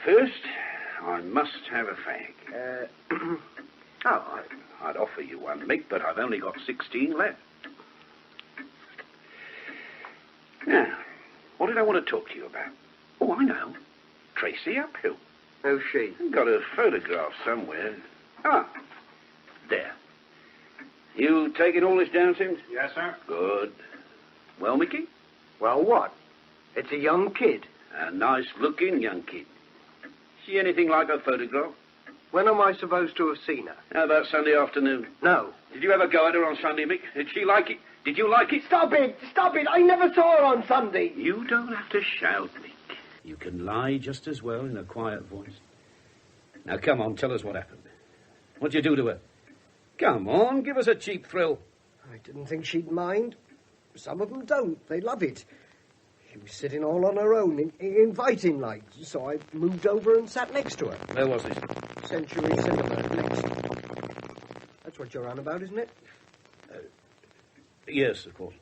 First, I must have a fag. I'd offer you one, Mick, but I've only got 16 left. Now, what did I want to talk to you about? Oh, I know. Tracy Uphill. Who's she? Got a photograph somewhere. There. You taking all this down, Sims? Yes, sir. Good. Well, Mickey? Well, what? It's a young kid. A nice-looking young kid. She anything like her photograph? When am I supposed to have seen her? How about Sunday afternoon? No. Did you ever go at her on Sunday, Mick? Did she like it? Did you like it? Stop it! Stop it! I never saw her on Sunday. You don't have to shout, Mick. You can lie just as well in a quiet voice. Now, come on, tell us what happened. What'd you do to her? Come on, give us a cheap thrill. I didn't think she'd mind. Some of them don't. They love it. She was sitting all on her own, inviting like, so I moved over and sat next to her. Where was this? Century Cinema, next. That's what you're on about, isn't it? Yes, of course.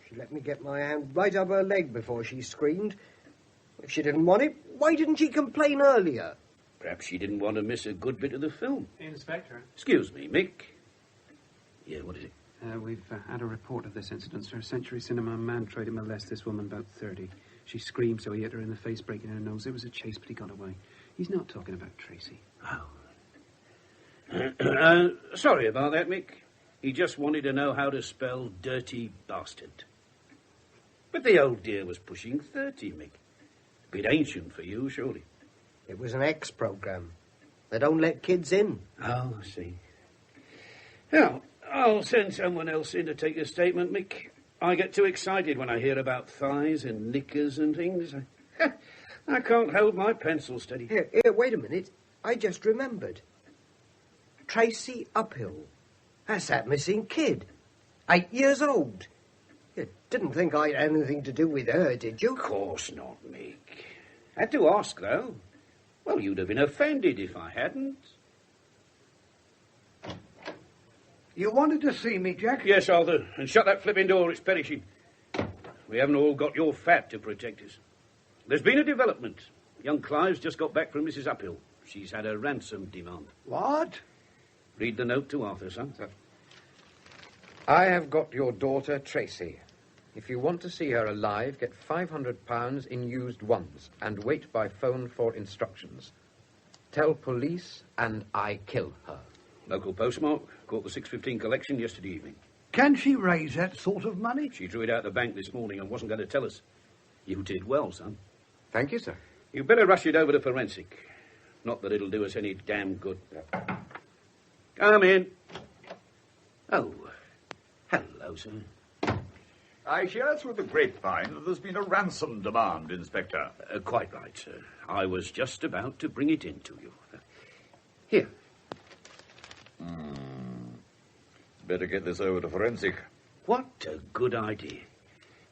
She let me get my hand right up her leg before she screamed. If she didn't want it, why didn't she complain earlier? Perhaps she didn't want to miss a good bit of the film. Inspector. Excuse me, Mick. Yeah, what is it? We've had a report of this incident, sir. Century Cinema man tried to molest this woman about 30. She screamed, so he hit her in the face, breaking her nose. It was a chase, but he got away. He's not talking about Tracy. Oh. Sorry about that, Mick. He just wanted to know how to spell dirty bastard. But the old dear was pushing 30, Mick. Bit ancient for you, surely. It was an X program. They don't let kids in. Oh, I see. Now, I'll send someone else in to take a statement, Mick. I get too excited when I hear about thighs and knickers and things. I can't hold my pencil steady. Here, wait a minute. I just remembered. Tracy Uphill. That's that missing kid. 8 years old. You didn't think I had anything to do with her, did you? Of course not, Mick. Had to ask, though. Well, you'd have been offended if I hadn't. You wanted to see me, Jack? Yes, Arthur. And shut that flipping door. It's perishing. We haven't all got your fat to protect us. There's been a development. Young Clive's just got back from Mrs. Uphill. She's had a ransom demand. What? Read the note to Arthur, son. I have got your daughter, Tracy, If you want to see her alive, get £500 in used ones and wait by phone for instructions. Tell police and I kill her. Local postmark. Caught the 6:15 collection yesterday evening. Can she raise that sort of money? She drew it out of the bank this morning and wasn't going to tell us. You did well, son. Thank you, sir. You'd better rush it over to forensic. Not that it'll do us any damn good. Come in. Oh, hello, sir. I hear through the grapevine that there's been a ransom demand, Inspector. Quite right, sir. I was just about to bring it in to you. Here. Better get this over to forensic. What a good idea.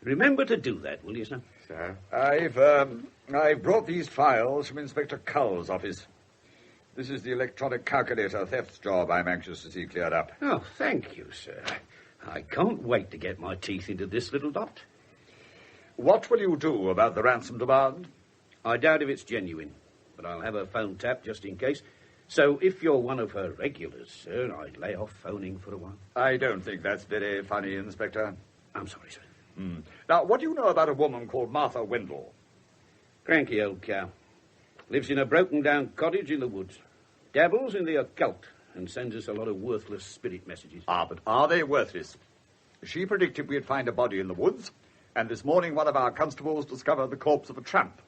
Remember to do that, will you, sir? Sir? I've brought these files from Inspector Cull's office. This is the electronic calculator theft job I'm anxious to see cleared up. Oh, thank you, sir. I can't wait to get my teeth into this little dot. What will you do about the ransom demand? I doubt if it's genuine, but I'll have her phone tapped just in case. So if you're one of her regulars, sir, I'd lay off phoning for a while. I don't think that's very funny, Inspector. I'm sorry, sir. Now, what do you know about a woman called Martha Wendell? Cranky old cow. Lives in a broken-down cottage in the woods. Dabbles in the occult and sends us a lot of worthless spirit messages. But are they worthless? She predicted we'd find a body in the woods, and this morning one of our constables discovered the corpse of a tramp.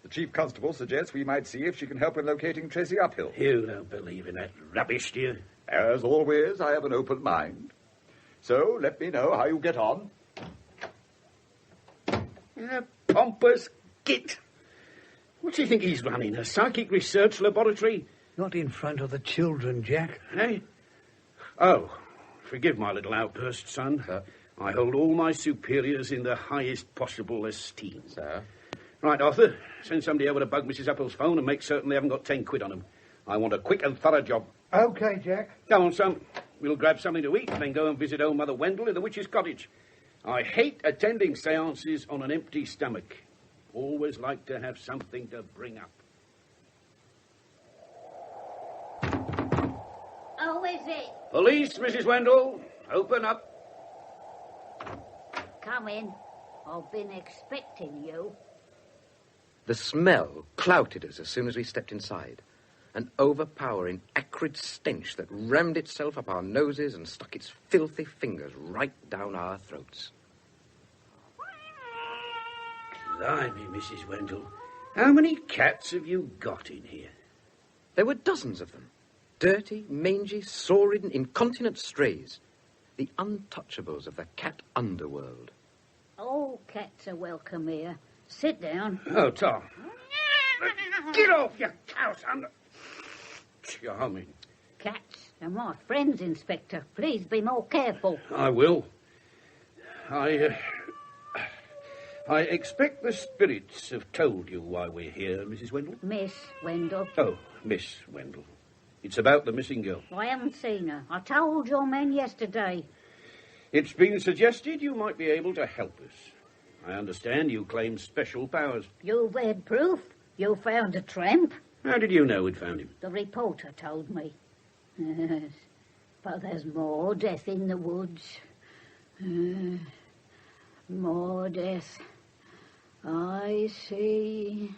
The chief constable suggests we might see if she can help in locating Tracy Uphill. You don't believe in that rubbish, do you? As always, I have an open mind. So let me know how you get on. Pompous git. What do you think he's running, a psychic research laboratory? Not in front of the children, Jack. Eh? Oh, forgive my little outburst, son. I hold all my superiors in the highest possible esteem. Sir? Right, Arthur, send somebody over to bug Mrs. Upphill's phone and make certain they haven't got 10 quid on them. I want a quick and thorough job. OK, Jack. Come on, son. We'll grab something to eat and then go and visit old Mother Wendell in the witch's cottage. I hate attending seances on an empty stomach. Always like to have something to bring up. Oh, is it? Police, Mrs. Wendell. Open up. Come in. I've been expecting you. The smell clouted us as soon as we stepped inside. An overpowering, acrid stench that rammed itself up our noses and stuck its filthy fingers right down our throats. Blimey, Mrs. Wendell. How many cats have you got in here? There were dozens of them. Dirty, mangy, sore-ridden, incontinent strays. The untouchables of the cat underworld. All cats are welcome here. Sit down. Oh, Tom. Get off, you cow son. Charming. Cats are my friends, Inspector. Please be more careful. I will. I expect the spirits have told you why we're here, Mrs. Wendell. Miss Wendell. Oh, Miss Wendell. It's about the missing girl. I haven't seen her. I told your men yesterday. It's been suggested you might be able to help us. I understand you claim special powers. You've had proof. You found a tramp. How did you know we'd found him? The reporter told me. Yes, but there's more death in the woods. More death. I see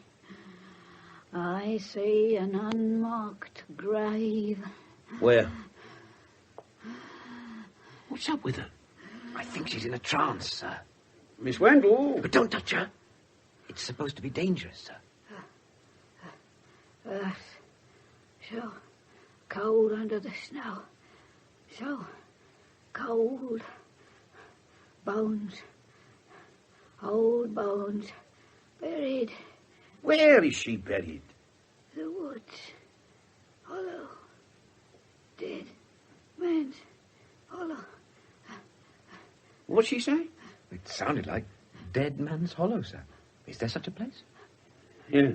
an unmarked grave. Where? What's up with her? I think she's in a trance, sir. Miss Wendell? But don't touch her. It's supposed to be dangerous, sir. Earth. So cold under the snow. So cold. Bones. Old bones. Buried. Where is she buried? The woods. Hollow. Dead man's hollow. What'd she say? It sounded like Dead Man's Hollow, sir. Is there such a place? Yeah.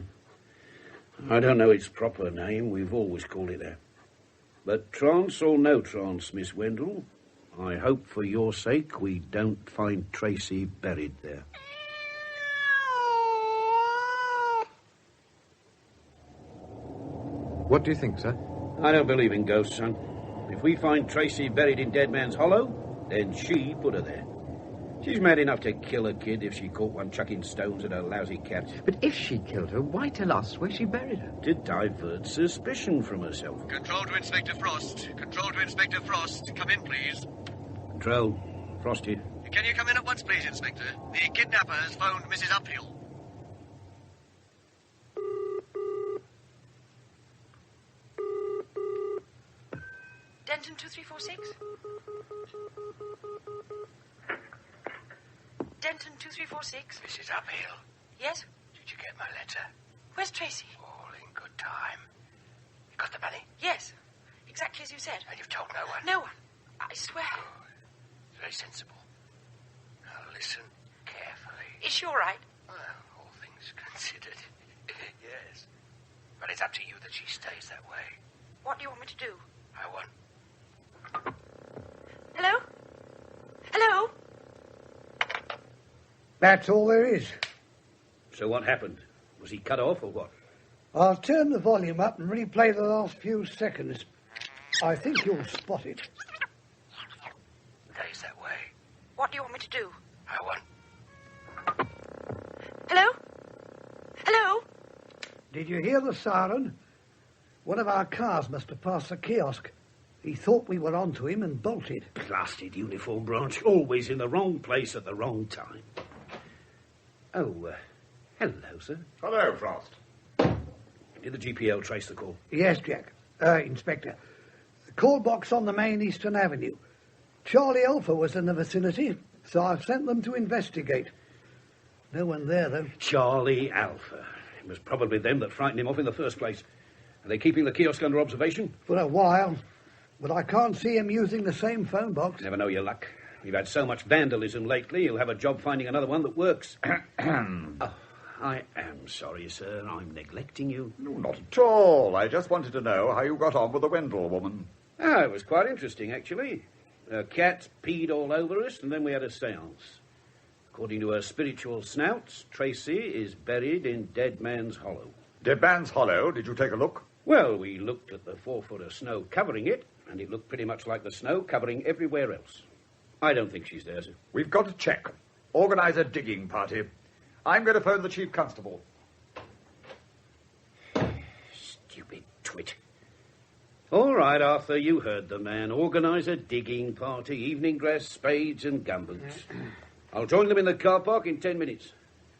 I don't know its proper name. We've always called it that. But trance or no trance, Miss Wendell, I hope for your sake we don't find Tracy buried there. What do you think, sir? I don't believe in ghosts, son. If we find Tracy buried in Dead Man's Hollow, then she put her there. She's mad enough to kill a kid if she caught one chucking stones at her lousy cat. But if she killed her, why tell us where she buried her? To divert suspicion from herself. Control to Inspector Frost. Control to Inspector Frost. Come in, please. Control. Frost here. Can you come in at once, please, Inspector? The kidnapper has phoned Mrs. Uphill. Denton 2346? Denton 2346? Mrs. Uphill, Yes? did you get my letter? Where's Tracy? All in good time. You got the money? Yes. Exactly as you said. And you've told no one? No one. I swear. Very sensible. Now listen carefully. Is she all right? Well, all things considered, yes. But it's up to you that she stays that way. What do you want me to do? I want... Hello? Hello? That's all there is. So what happened? Was he cut off or what? I'll turn the volume up and replay the last few seconds. I think you'll spot it. Stays that way. What do you want me to do? I want... Hello? Hello? Did you hear the siren? One of our cars must have passed the kiosk. He thought we were onto him and bolted. Blasted uniform branch. Always in the wrong place at the wrong time. Oh, hello, sir. Hello, Frost. Did the GPL trace the call? Yes, Jack. Inspector. The call box on the main Eastern Avenue. Charlie Alpha was in the vicinity, so I've sent them to investigate. No one there, though. Charlie Alpha. It was probably them that frightened him off in the first place. Are they keeping the kiosk under observation? For a while. But I can't see him using the same phone box. Never know your luck. We've had so much vandalism lately, you'll have a job finding another one that works. Oh, I am sorry, sir. I'm neglecting you. No, not at all. I just wanted to know how you got on with the Wendell woman. Ah, it was quite interesting, actually. A cat peed all over us, and then we had a séance. According to her spiritual snouts, Tracy is buried in Dead Man's Hollow. Dead Man's Hollow? Did you take a look? Well, we looked at the 4 foot of snow covering it, and it looked pretty much like the snow covering everywhere else. I don't think she's there, sir. We've got to check. Organise a digging party. I'm going to phone the Chief Constable. Stupid twit. All right, Arthur, you heard the man. Organise a digging party, evening dress, spades and gumboots. I'll join them in the car park in 10 minutes.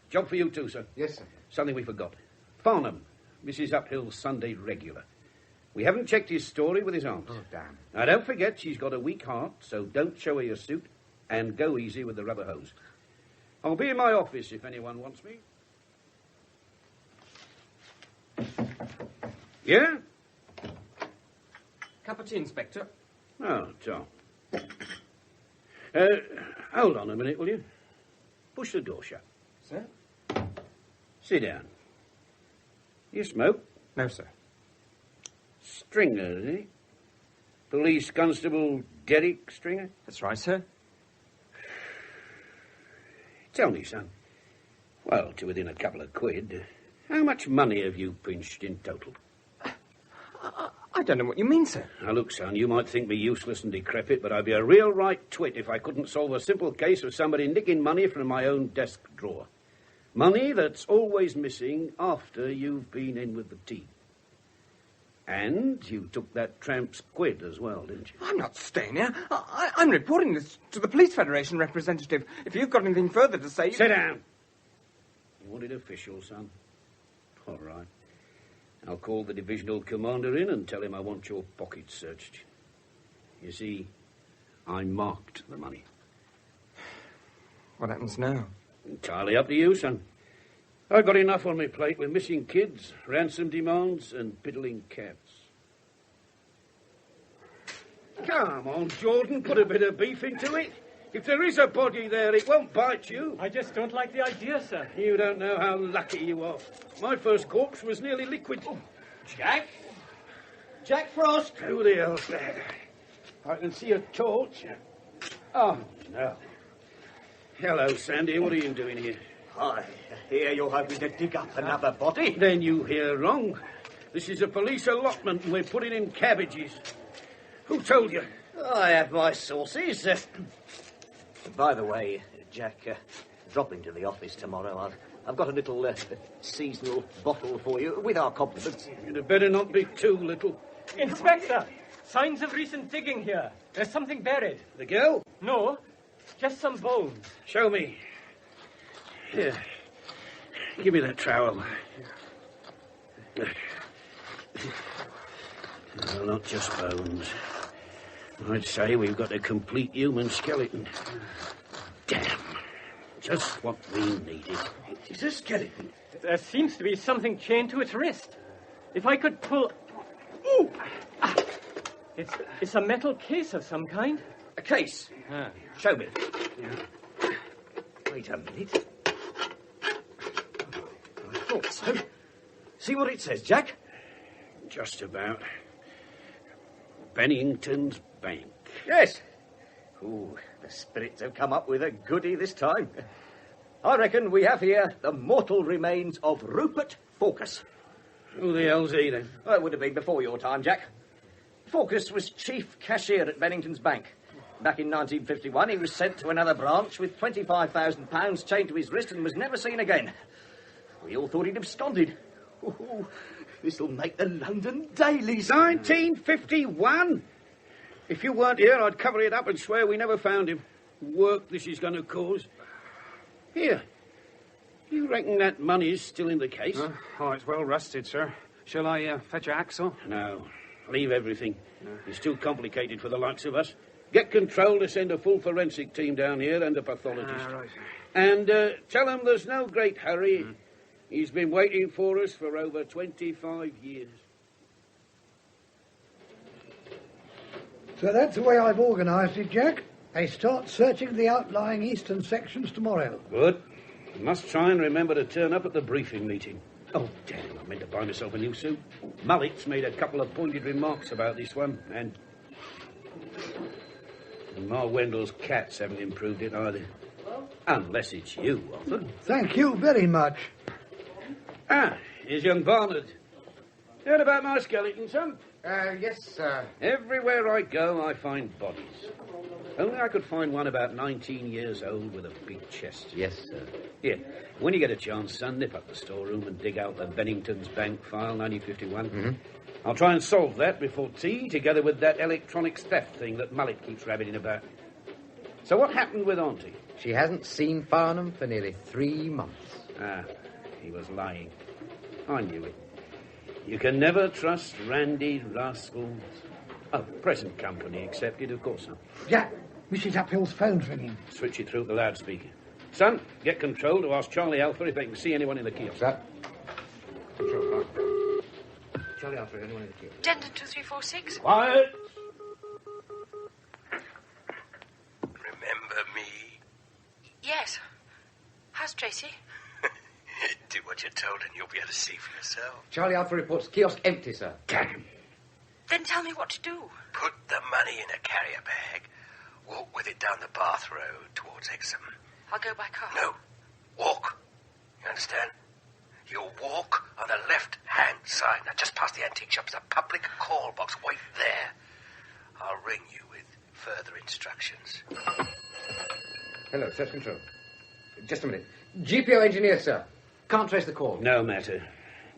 Job for you too, sir. Yes, sir. Something we forgot. Farnham, Mrs. Uphill's Sunday regular. We haven't checked his story with his aunt. Oh, damn. Now, don't forget she's got a weak heart, so don't show her your suit, and go easy with the rubber hose. I'll be in my office if anyone wants me. Yeah? Cup of tea, Inspector. Oh, Tom. Hold on a minute, will you? Push the door shut. Sir? Sit down. You smoke? No, sir. Stringer, is he? Police Constable Derek Stringer? That's right, sir. Tell me, son. Well, to within a couple of quid, how much money have you pinched in total? I don't know what you mean, sir. Now, look, son, you might think me useless and decrepit, but I'd be a real right twit if I couldn't solve a simple case of somebody nicking money from my own desk drawer. Money that's always missing after you've been in with the tea. And you took that tramp's quid as well, didn't you? I'm not staying here. I'm reporting this to the Police Federation representative. If you've got anything further to say... Sit down. You wanted official, son? All right. I'll call the divisional commander in and tell him I want your pockets searched. You see, I marked the money. What happens now? Entirely up to you, son. I've got enough on my plate with missing kids, ransom demands, and piddling cats. Come on, Jordan, put a bit of beef into it. If there is a body there, it won't bite you. I just don't like the idea, sir. You don't know how lucky you are. My first corpse was nearly liquid. Oh, Jack? Jack Frost? Who the hell's there? I can see a torch. Oh, no. Hello, Sandy. What are you doing here? I hear you're hoping to dig up another body. Then you hear wrong. This is a police allotment and we're putting in cabbages. Who told you? I have my sources. By the way, Jack, drop into the office tomorrow. I've got a little seasonal bottle for you, with our compliments. You'd have better not be too little. Inspector, signs of recent digging here. There's something buried. The girl? No, just some bones. Show me. Here. Give me that trowel. Well, not just bones. I'd say we've got a complete human skeleton. Damn. Just what we needed. It's a skeleton. There seems to be something chained to its wrist. If I could pull... Ooh! Ah. It's a metal case of some kind. A case? Ah. Show me. Yeah. Wait a minute. I thought so. See what it says, Jack? Just about. Bennington's Bank. Yes. Ooh, the spirits have come up with a goodie this time. I reckon we have here the mortal remains of Rupert Fawkes. Who the hell's he, then? Well, it would have been before your time, Jack. Fawkes was chief cashier at Bennington's Bank. Back in 1951, he was sent to another branch with £25,000 chained to his wrist and was never seen again. We all thought he'd absconded. Ooh, this'll make the London dailies. 1951? If you weren't here, I'd cover it up and swear we never found him. Work this is going to cause. Here. You reckon that money's still in the case? Oh, it's well rusted, sir. Shall I fetch your axle? No. Leave everything. It's too complicated for the likes of us. Get control to send a full forensic team down here and a pathologist. Right. And tell them there's no great hurry. He's been waiting for us for over 25 years. So that's the way I've organised it, Jack. They start searching the outlying eastern sections tomorrow. Good. Must try and remember to turn up at the briefing meeting. Oh, damn, I meant to buy myself a new suit. Mullet's made a couple of pointed remarks about this one, and Ma Wendell's cats haven't improved it either. Unless it's you, Arthur. Thank you very much. Ah, here's young Barnard. Heard about my skeleton, son? Yes, sir. Everywhere I go, I find bodies. Only I could find one about 19 years old with a big chest. Yes, sir. Here, when you get a chance, son, nip up the storeroom and dig out the Bennington's Bank file, 1951. Mm-hmm. I'll try and solve that before tea, together with that electronics theft thing that Mullet keeps rabbiting about. So what happened with Auntie? She hasn't seen Farnham for nearly 3 months. Ah, he was lying. I knew it. You can never trust randy rascals. Oh, present company accepted, of course not. Jack, Mrs. Uphill's phone's ringing. Switch it through the loudspeaker. Son, get control to ask Charlie Alpha if they can see anyone in the kiosk. Sir. Control, Charlie Alpha, anyone in the kiosk? Denton 2346. Quiet! Remember me? Yes. How's Tracy? Do what you're told and you'll be able to see for yourself. Charlie Alpha reports kiosk empty, sir. Damn. Then tell me what to do. Put the money in a carrier bag. Walk with it down the Bath Road towards Exham. I'll go by car. No. Walk. You understand? You'll walk on the left-hand side. Now, just past the antique shop is a public call box. Wait there. I'll ring you with further instructions. Hello, search control. Just a minute. GPO engineer, sir. Can't trace the call. No matter.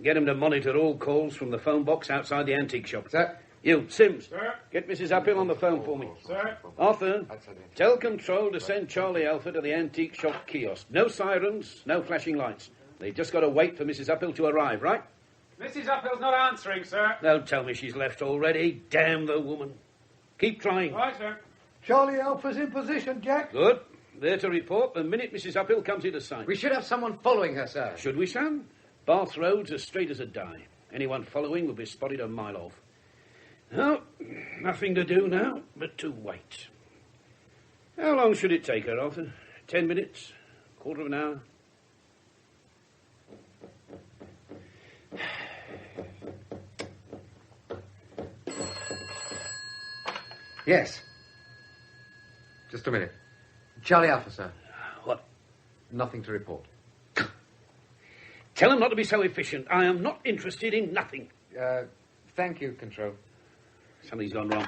Get him to monitor all calls from the phone box outside the antique shop. Sir? You, Sims. Sir? Get Mrs. Uphill on the phone for me. Sir? Arthur, tell Control to send Charlie Alpha to the antique shop kiosk. No sirens, no flashing lights. They've just got to wait for Mrs. Uphill to arrive, right? Mrs. Uphill's not answering, sir. Don't tell me she's left already. Damn the woman. Keep trying. Right, sir. Charlie Alpha's in position, Jack. Good. There to report the minute Mrs. Uphill comes into sight. We should have someone following her, sir. Should we, son? Bath Road's as straight as a die. Anyone following will be spotted a mile off. No, nothing to do now but to wait. How long should it take her, Arthur? 10 minutes? Quarter of an hour? Yes. Just a minute. Charlie Alpha, sir. What? Nothing to report. Tell him not to be so efficient. I am not interested in nothing. Thank you, Control. Something's gone wrong.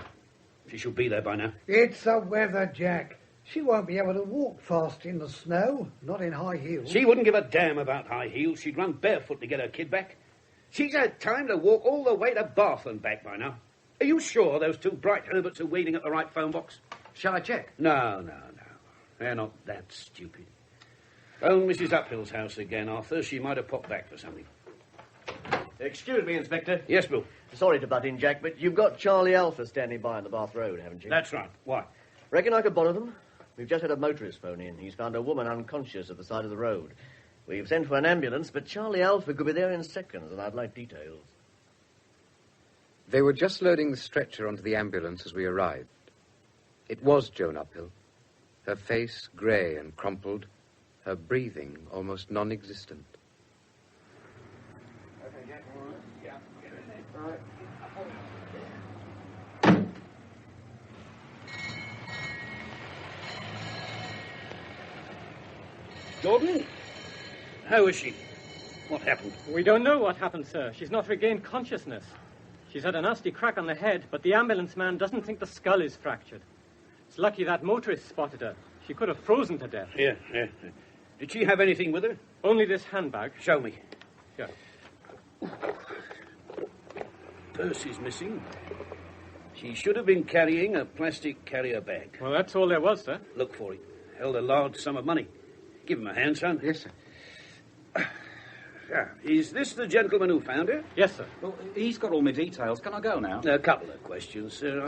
She should be there by now. It's the weather, Jack. She won't be able to walk fast in the snow, not in high heels. She wouldn't give a damn about high heels. She'd run barefoot to get her kid back. She's had time to walk all the way to Bath and back by now. Are you sure those two bright Herberts are waiting at the right phone box? Shall I check? No. They're not that stupid. Phone Mrs. Uphill's house again, Arthur. She might have popped back for something. Excuse me, Inspector. Yes, Bill. Sorry to butt in, Jack, but you've got Charlie Alpha standing by on the Bath Road, haven't you? That's right. Why? Reckon I could borrow them? We've just had a motorist phone in. He's found a woman unconscious at the side of the road. We've sent for an ambulance, but Charlie Alpha could be there in seconds, and I'd like details. They were just loading the stretcher onto the ambulance as we arrived. It was Joan Uphill. Her face grey and crumpled, her breathing almost non-existent. Gordon? How is she? What happened? We don't know what happened, sir. She's not regained consciousness. She's had a nasty crack on the head, but the ambulance man doesn't think the skull is fractured. It's lucky that motorist spotted her. She could have frozen to death. Yeah. Did she have anything with her? Only this handbag. Show me. Here. Purse is missing. She should have been carrying a plastic carrier bag. Well, that's all there was, sir. Look for it. Held a large sum of money. Give him a hand, son. Yes, sir. Is this the gentleman who found her? Yes, sir. Well, he's got all my details. Can I go now? A couple of questions, sir.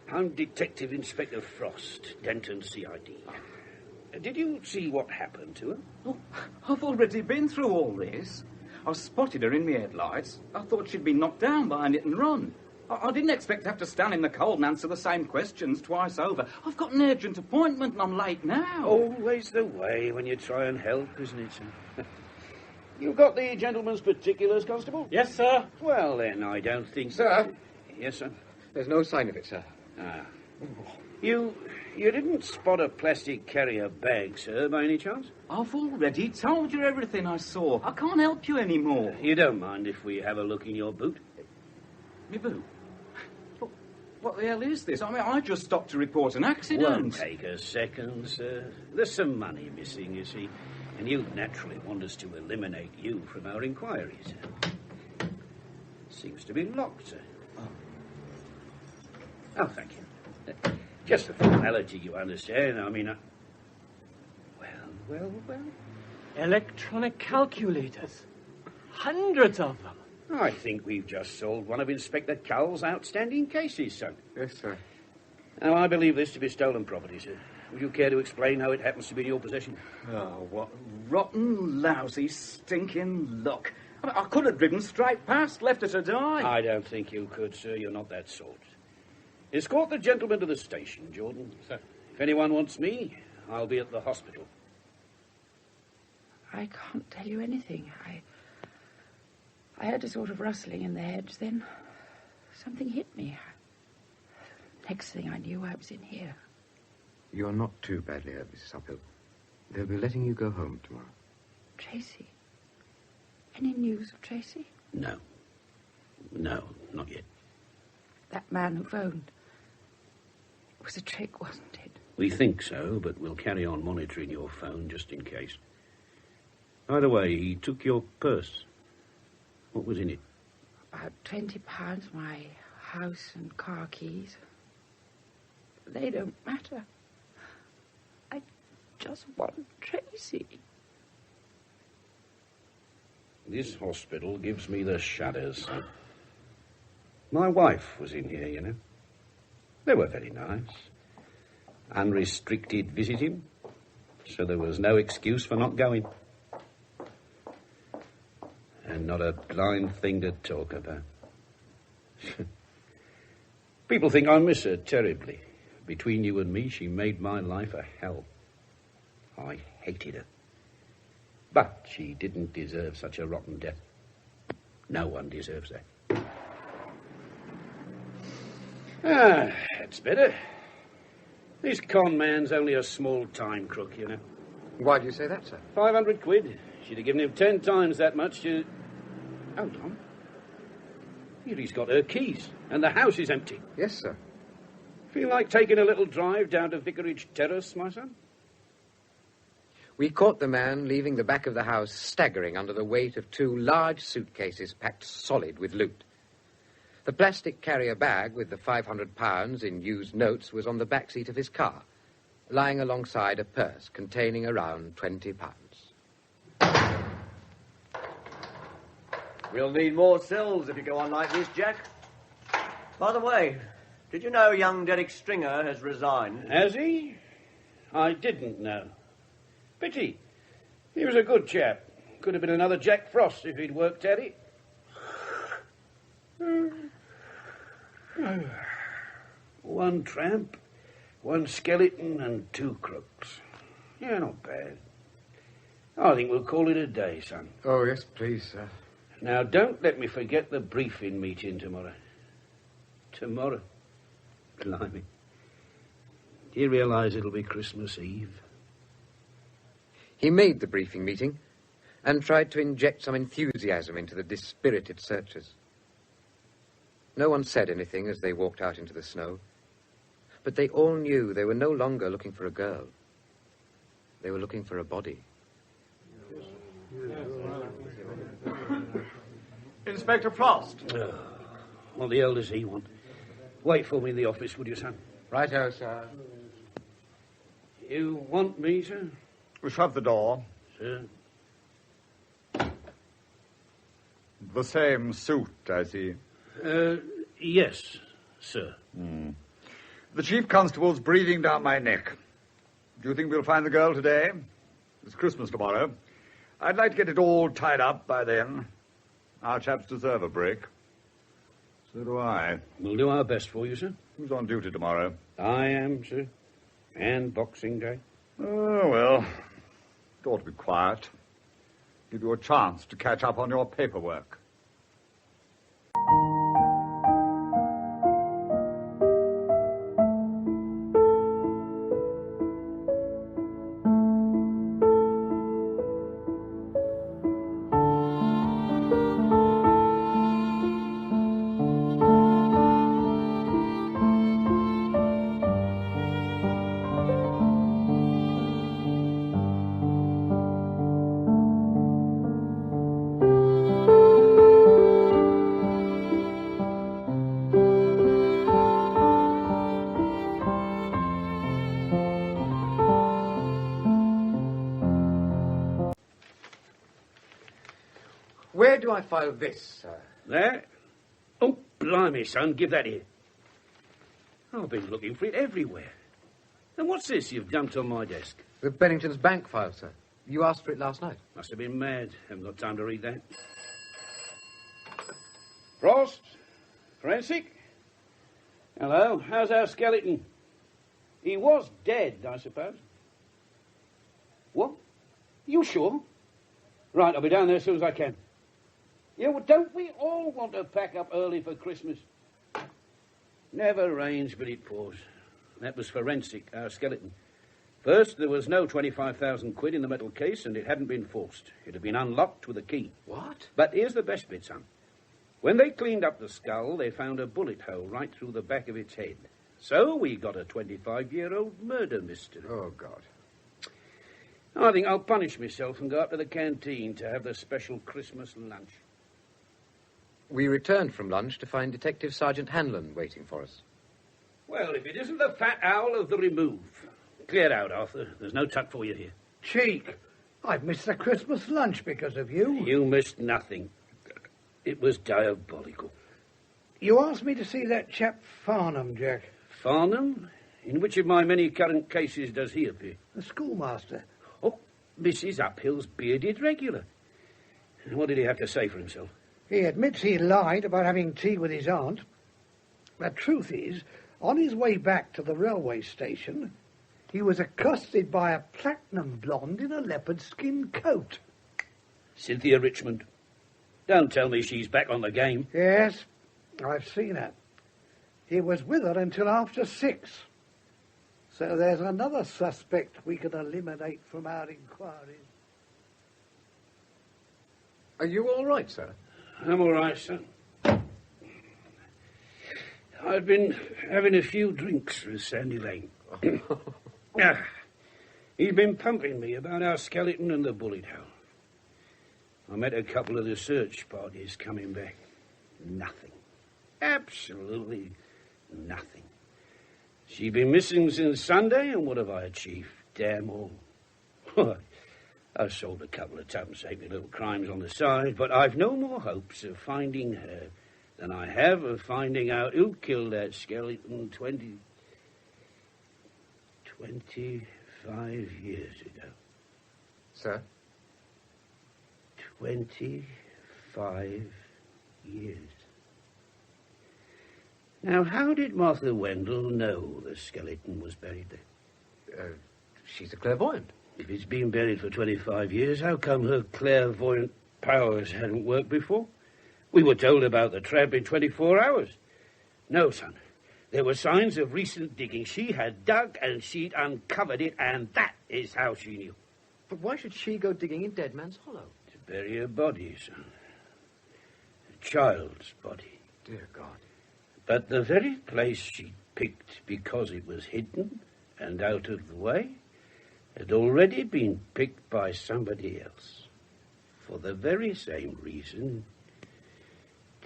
I'm Detective Inspector Frost, Denton CID. Did you see what happened to her? Oh, I've already been through all this. I spotted her in my headlights. I thought she'd been knocked down by a hit and run. I didn't expect to have to stand in the cold and answer the same questions twice over. I've got an urgent appointment and I'm late now. Always the way when you try and help, isn't it, sir? You got the gentleman's particulars, Constable? Yes, sir. Well, then, I don't think... Sir? Yes, sir? There's no sign of it, sir. You didn't spot a plastic carrier bag, sir, by any chance? I've already told you everything I saw. I can't help you anymore. You don't mind if we have a look in your boot? Me boot? What the hell is this? I mean, I just stopped to report an accident. Won't take a second, sir. There's some money missing, you see. And you naturally want us to eliminate you from our inquiries. Seems to be locked, sir. Oh, thank you. Just a formality, you understand. I mean, Well. Electronic calculators. Hundreds of them. I think we've just solved one of Inspector Cowell's outstanding cases, son. Yes, sir. Now, I believe this to be stolen property, sir. Would you care to explain how it happens to be in your possession? Oh, what rotten, lousy, stinking luck. I could have driven straight past, left her to die. I don't think you could, sir. You're not that sort. Escort the gentleman to the station, Jordan. Sir. If anyone wants me, I'll be at the hospital. I can't tell you anything. I heard a sort of rustling in the hedge, then something hit me. Next thing I knew, I was in here. You're not too badly hurt, Mrs. Uphill. They'll be letting you go home tomorrow. Tracy? Any news of Tracy? No, not yet. That man who phoned. It was a trick, wasn't it? We think so, but we'll carry on monitoring your phone just in case. By the way, he took your purse. What was in it? About £20, my house and car keys. They don't matter. I just want Tracy. This hospital gives me the shudders. My wife was in here, you know. They were very nice. Unrestricted visiting, so there was no excuse for not going. And not a blind thing to talk about. People think I miss her terribly. Between you and me, she made my life a hell. I hated her. But she didn't deserve such a rotten death. No one deserves that. That's better. This con man's only a small-time crook, you know. Why do you say that, sir? 500 quid. She'd have given him 10 times that much to... Hold on. Here he's got her keys, and the house is empty. Yes, sir. Feel like taking a little drive down to Vicarage Terrace, my son? We caught the man leaving the back of the house, staggering under the weight of 2 large suitcases packed solid with loot. The plastic carrier bag with the £500 in used notes was on the back seat of his car, lying alongside a purse containing around £20. We'll need more cells if you go on like this, Jack. By the way, did you know young Derek Stringer has resigned? Has he? I didn't know. Pity. He was a good chap. Could have been another Jack Frost if he'd worked at it. One tramp, 1 skeleton, and 2 crooks. Yeah, not bad. I think we'll call it a day, son. Oh, yes, please, sir. Now, don't let me forget the briefing meeting tomorrow. Tomorrow? Blimey. Do you realise it'll be Christmas Eve? He made the briefing meeting and tried to inject some enthusiasm into the dispirited searchers. No one said anything as they walked out into the snow, but they all knew they were no longer looking for a girl. They were looking for a body. Inspector Frost. What the hell does he want? Wait for me in the office, would you, son? Righto, sir. You want me, sir? Shut the door. Sir? The same suit, I see. Yes, sir. The Chief Constable's breathing down my neck. Do you think we'll find the girl today? It's Christmas tomorrow. I'd like to get it all tied up by then. Our chaps deserve a break. So do I. We'll do our best for you, sir. Who's on duty tomorrow? I am, sir. And Boxing Day. Oh, well, it ought to be quiet. Give you a chance to catch up on your paperwork. Where do I file this, sir? There? Oh, blimey, son, give that here. I've been looking for it everywhere. And what's this you've dumped on my desk? The Bennington's bank file, sir. You asked for it last night. Must have been mad. Haven't got time to read that. Frost? Forensic? Hello, how's our skeleton? He was dead, I suppose. What? You sure? Right, I'll be down there as soon as I can. Yeah, well, don't we all want to pack up early for Christmas? Never rains, but it pours. That was forensic, our skeleton. First, there was no 25,000 quid in the metal case, and it hadn't been forced. It had been unlocked with a key. What? But here's the best bit, son. When they cleaned up the skull, they found a bullet hole right through the back of its head. So we got a 25-year-old murder mystery. Oh, God. I think I'll punish myself and go up to the canteen to have the special Christmas lunch. We returned from lunch to find Detective Sergeant Hanlon waiting for us. Well, if it isn't the fat owl of the remove. Clear out, Arthur. There's no tuck for you here. Cheek. I've missed the Christmas lunch because of you. You missed nothing. It was diabolical. You asked me to see that chap Farnham, Jack. Farnham? In which of my many current cases does he appear? The schoolmaster. Oh, Mrs. Uphill's bearded regular. And what did he have to say for himself? He admits he lied about having tea with his aunt. The truth is, on his way back to the railway station, he was accosted by a platinum blonde in a leopard skin coat. Cynthia Richmond. Don't tell me she's back on the game. Yes, I've seen her. He was with her until after 6. So there's another suspect we can eliminate from our inquiries. Are you all right, sir? I'm all right, son. I've been having a few drinks with Sandy Lane. He's been pumping me about our skeleton and the bullet hole. I met a couple of the search parties coming back. Nothing. Absolutely nothing. She's been missing since Sunday, and what have I achieved? Damn all. I've sold a couple of tuppence-halfpenny little crimes on the side, but I've no more hopes of finding her than I have of finding out who killed that skeleton 25 years ago. Sir? 25 years. Now, how did Martha Wendell know the skeleton was buried there? She's a clairvoyant. If it's been buried for 25 years, how come her clairvoyant powers hadn't worked before? We were told about the trap in 24 hours. No, son. There were signs of recent digging. She had dug and she'd uncovered it, and that is how she knew. But why should she go digging in Dead Man's Hollow? To bury a body, son. A child's body. Dear God. But the very place she picked because it was hidden and out of the way had already been picked by somebody else. For the very same reason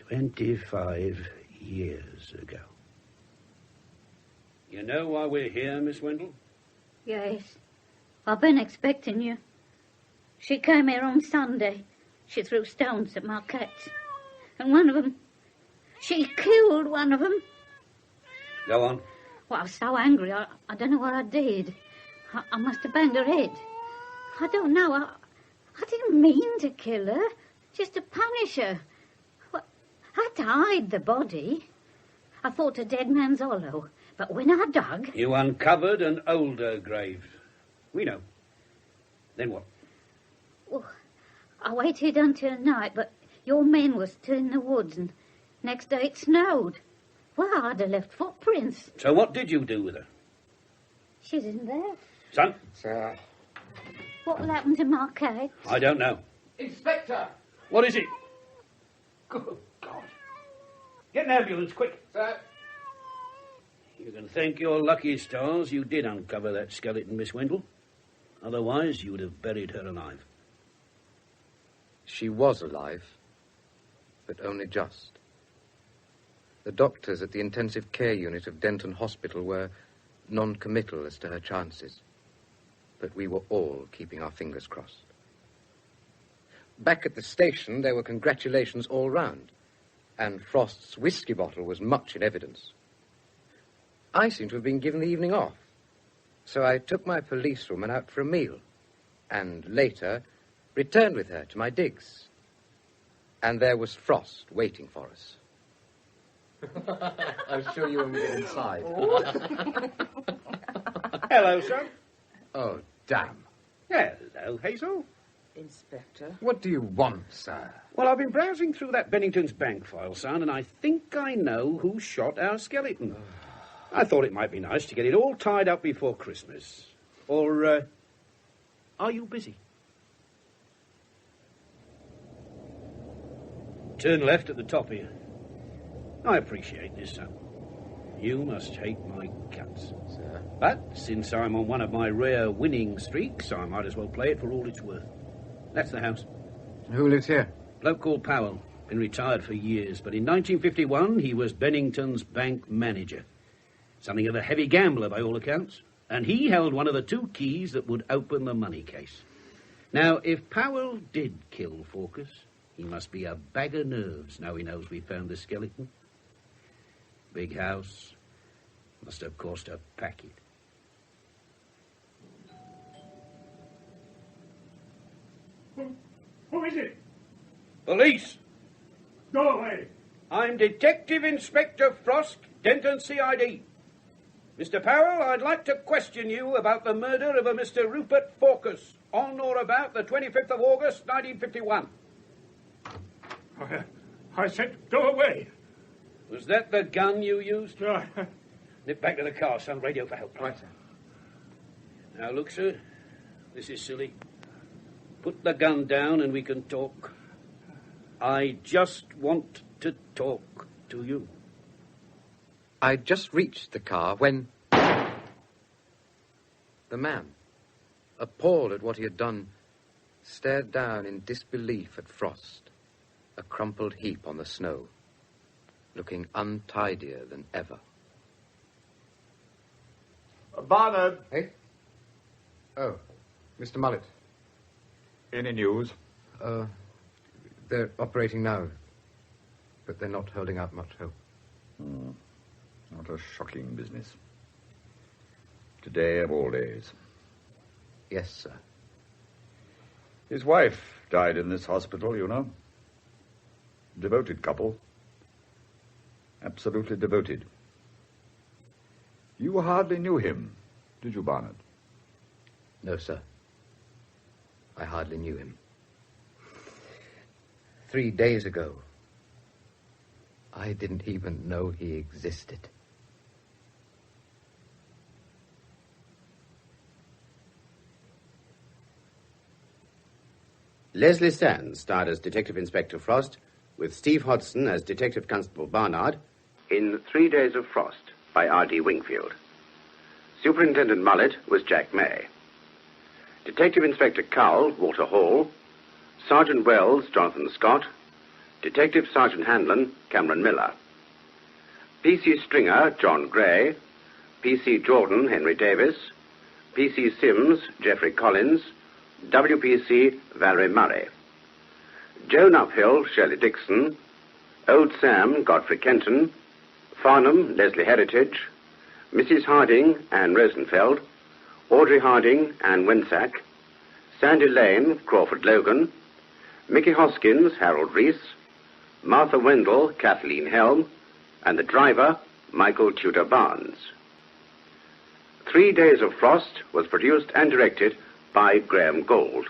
25 years ago. You know why we're here, Miss Wendell? Yes. I've been expecting you. She came here on Sunday. She threw stones at my cats. And one of them... She killed one of them. Go on. Well, I was so angry, I don't know what I did. I must have banged her head. I don't know. I didn't mean to kill her. Just to punish her. Well, I had to hide the body. I thought a Dead Man's Hollow. But when I dug... You uncovered an older grave. We know. Then what? Well, I waited until night, but your men were still in the woods, and next day it snowed. Well, I'd have left footprints. So what did you do with her? She's in there. Son? Sir. What will happen to my cat? I don't know. Inspector! What is it? Good God. Get an ambulance, quick. Sir? You can thank your lucky stars you did uncover that skeleton, Miss Wendell. Otherwise, you would have buried her alive. She was alive, but only just. The doctors at the intensive care unit of Denton Hospital were non-committal as to her chances. But we were all keeping our fingers crossed. Back at the station, there were congratulations all round, and Frost's whiskey bottle was much in evidence. I seemed to have been given the evening off, so I took my policewoman out for a meal, and later returned with her to my digs. And there was Frost waiting for us. I'm sure you when we get inside. Hello, son. Oh, damn. Hello, Hazel. Inspector. What do you want, sir? Well, I've been browsing through that Bennington's bank file, son, and I think I know who shot our skeleton. I thought it might be nice to get it all tied up before Christmas. Or, are you busy? Turn left at the top here. I appreciate this, son. You must hate my guts. Sir? But since I'm on one of my rare winning streaks, I might as well play it for all it's worth. That's the house. Who lives here? Bloke called Powell. Been retired for years, but in 1951 he was Bennington's bank manager. Something of a heavy gambler by all accounts. And he held one of the two keys that would open the money case. Now, if Powell did kill Fawkes, he must be a bag of nerves now he knows we found the skeleton. Big house. Must have cost a packet. Who is it? Police! Go away. I'm Detective Inspector Frost, Denton CID. Mr. Powell, I'd like to question you about the murder of a Mr. Rupert Fawkes on or about the 25th of August, 1951. I said go away. Was that the gun you used? Nip back to the car, son. Radio for help. Right, sir. Now, look, sir. This is silly. Put the gun down and we can talk. I just want to talk to you. I'd just reached the car when... The man, appalled at what he had done, stared down in disbelief at Frost, a crumpled heap on the snow, looking untidier than ever. Barnard. Hey? Oh, Mr. Mullet. Any news? They're operating now, but they're not holding out much hope. What a shocking business. Today of all days. Yes, sir. His wife died in this hospital, you know. Devoted couple. Absolutely devoted. You hardly knew him, did you, Barnard? No, sir. I hardly knew him. 3 days ago, I didn't even know he existed. Leslie Sands starred as Detective Inspector Frost, with Steve Hodson as Detective Constable Barnard, in 3 Days of Frost by R.D. Wingfield. Superintendent Mullet was Jack May. Detective Inspector Cowell, Walter Hall. Sergeant Wells, Jonathan Scott. Detective Sergeant Hanlon, Cameron Miller. P.C. Stringer, John Gray. P.C. Jordan, Henry Davis. P.C. Sims, Geoffrey Collins. W.P.C. Valerie Murray. Joan Uphill, Shirley Dickson. Old Sam, Godfrey Kenton. Farnham, Leslie Heritage. Mrs. Harding, Anne Rosenfeld. Audrey Harding, Anne Wensack. Sandy Lane, Crawford Logan. Mickey Hoskins, Harold Rees. Martha Wendell, Kathleen Helm. And the driver, Michael Tudor Barnes. 3 Days of Frost was produced and directed by Graham Gauld.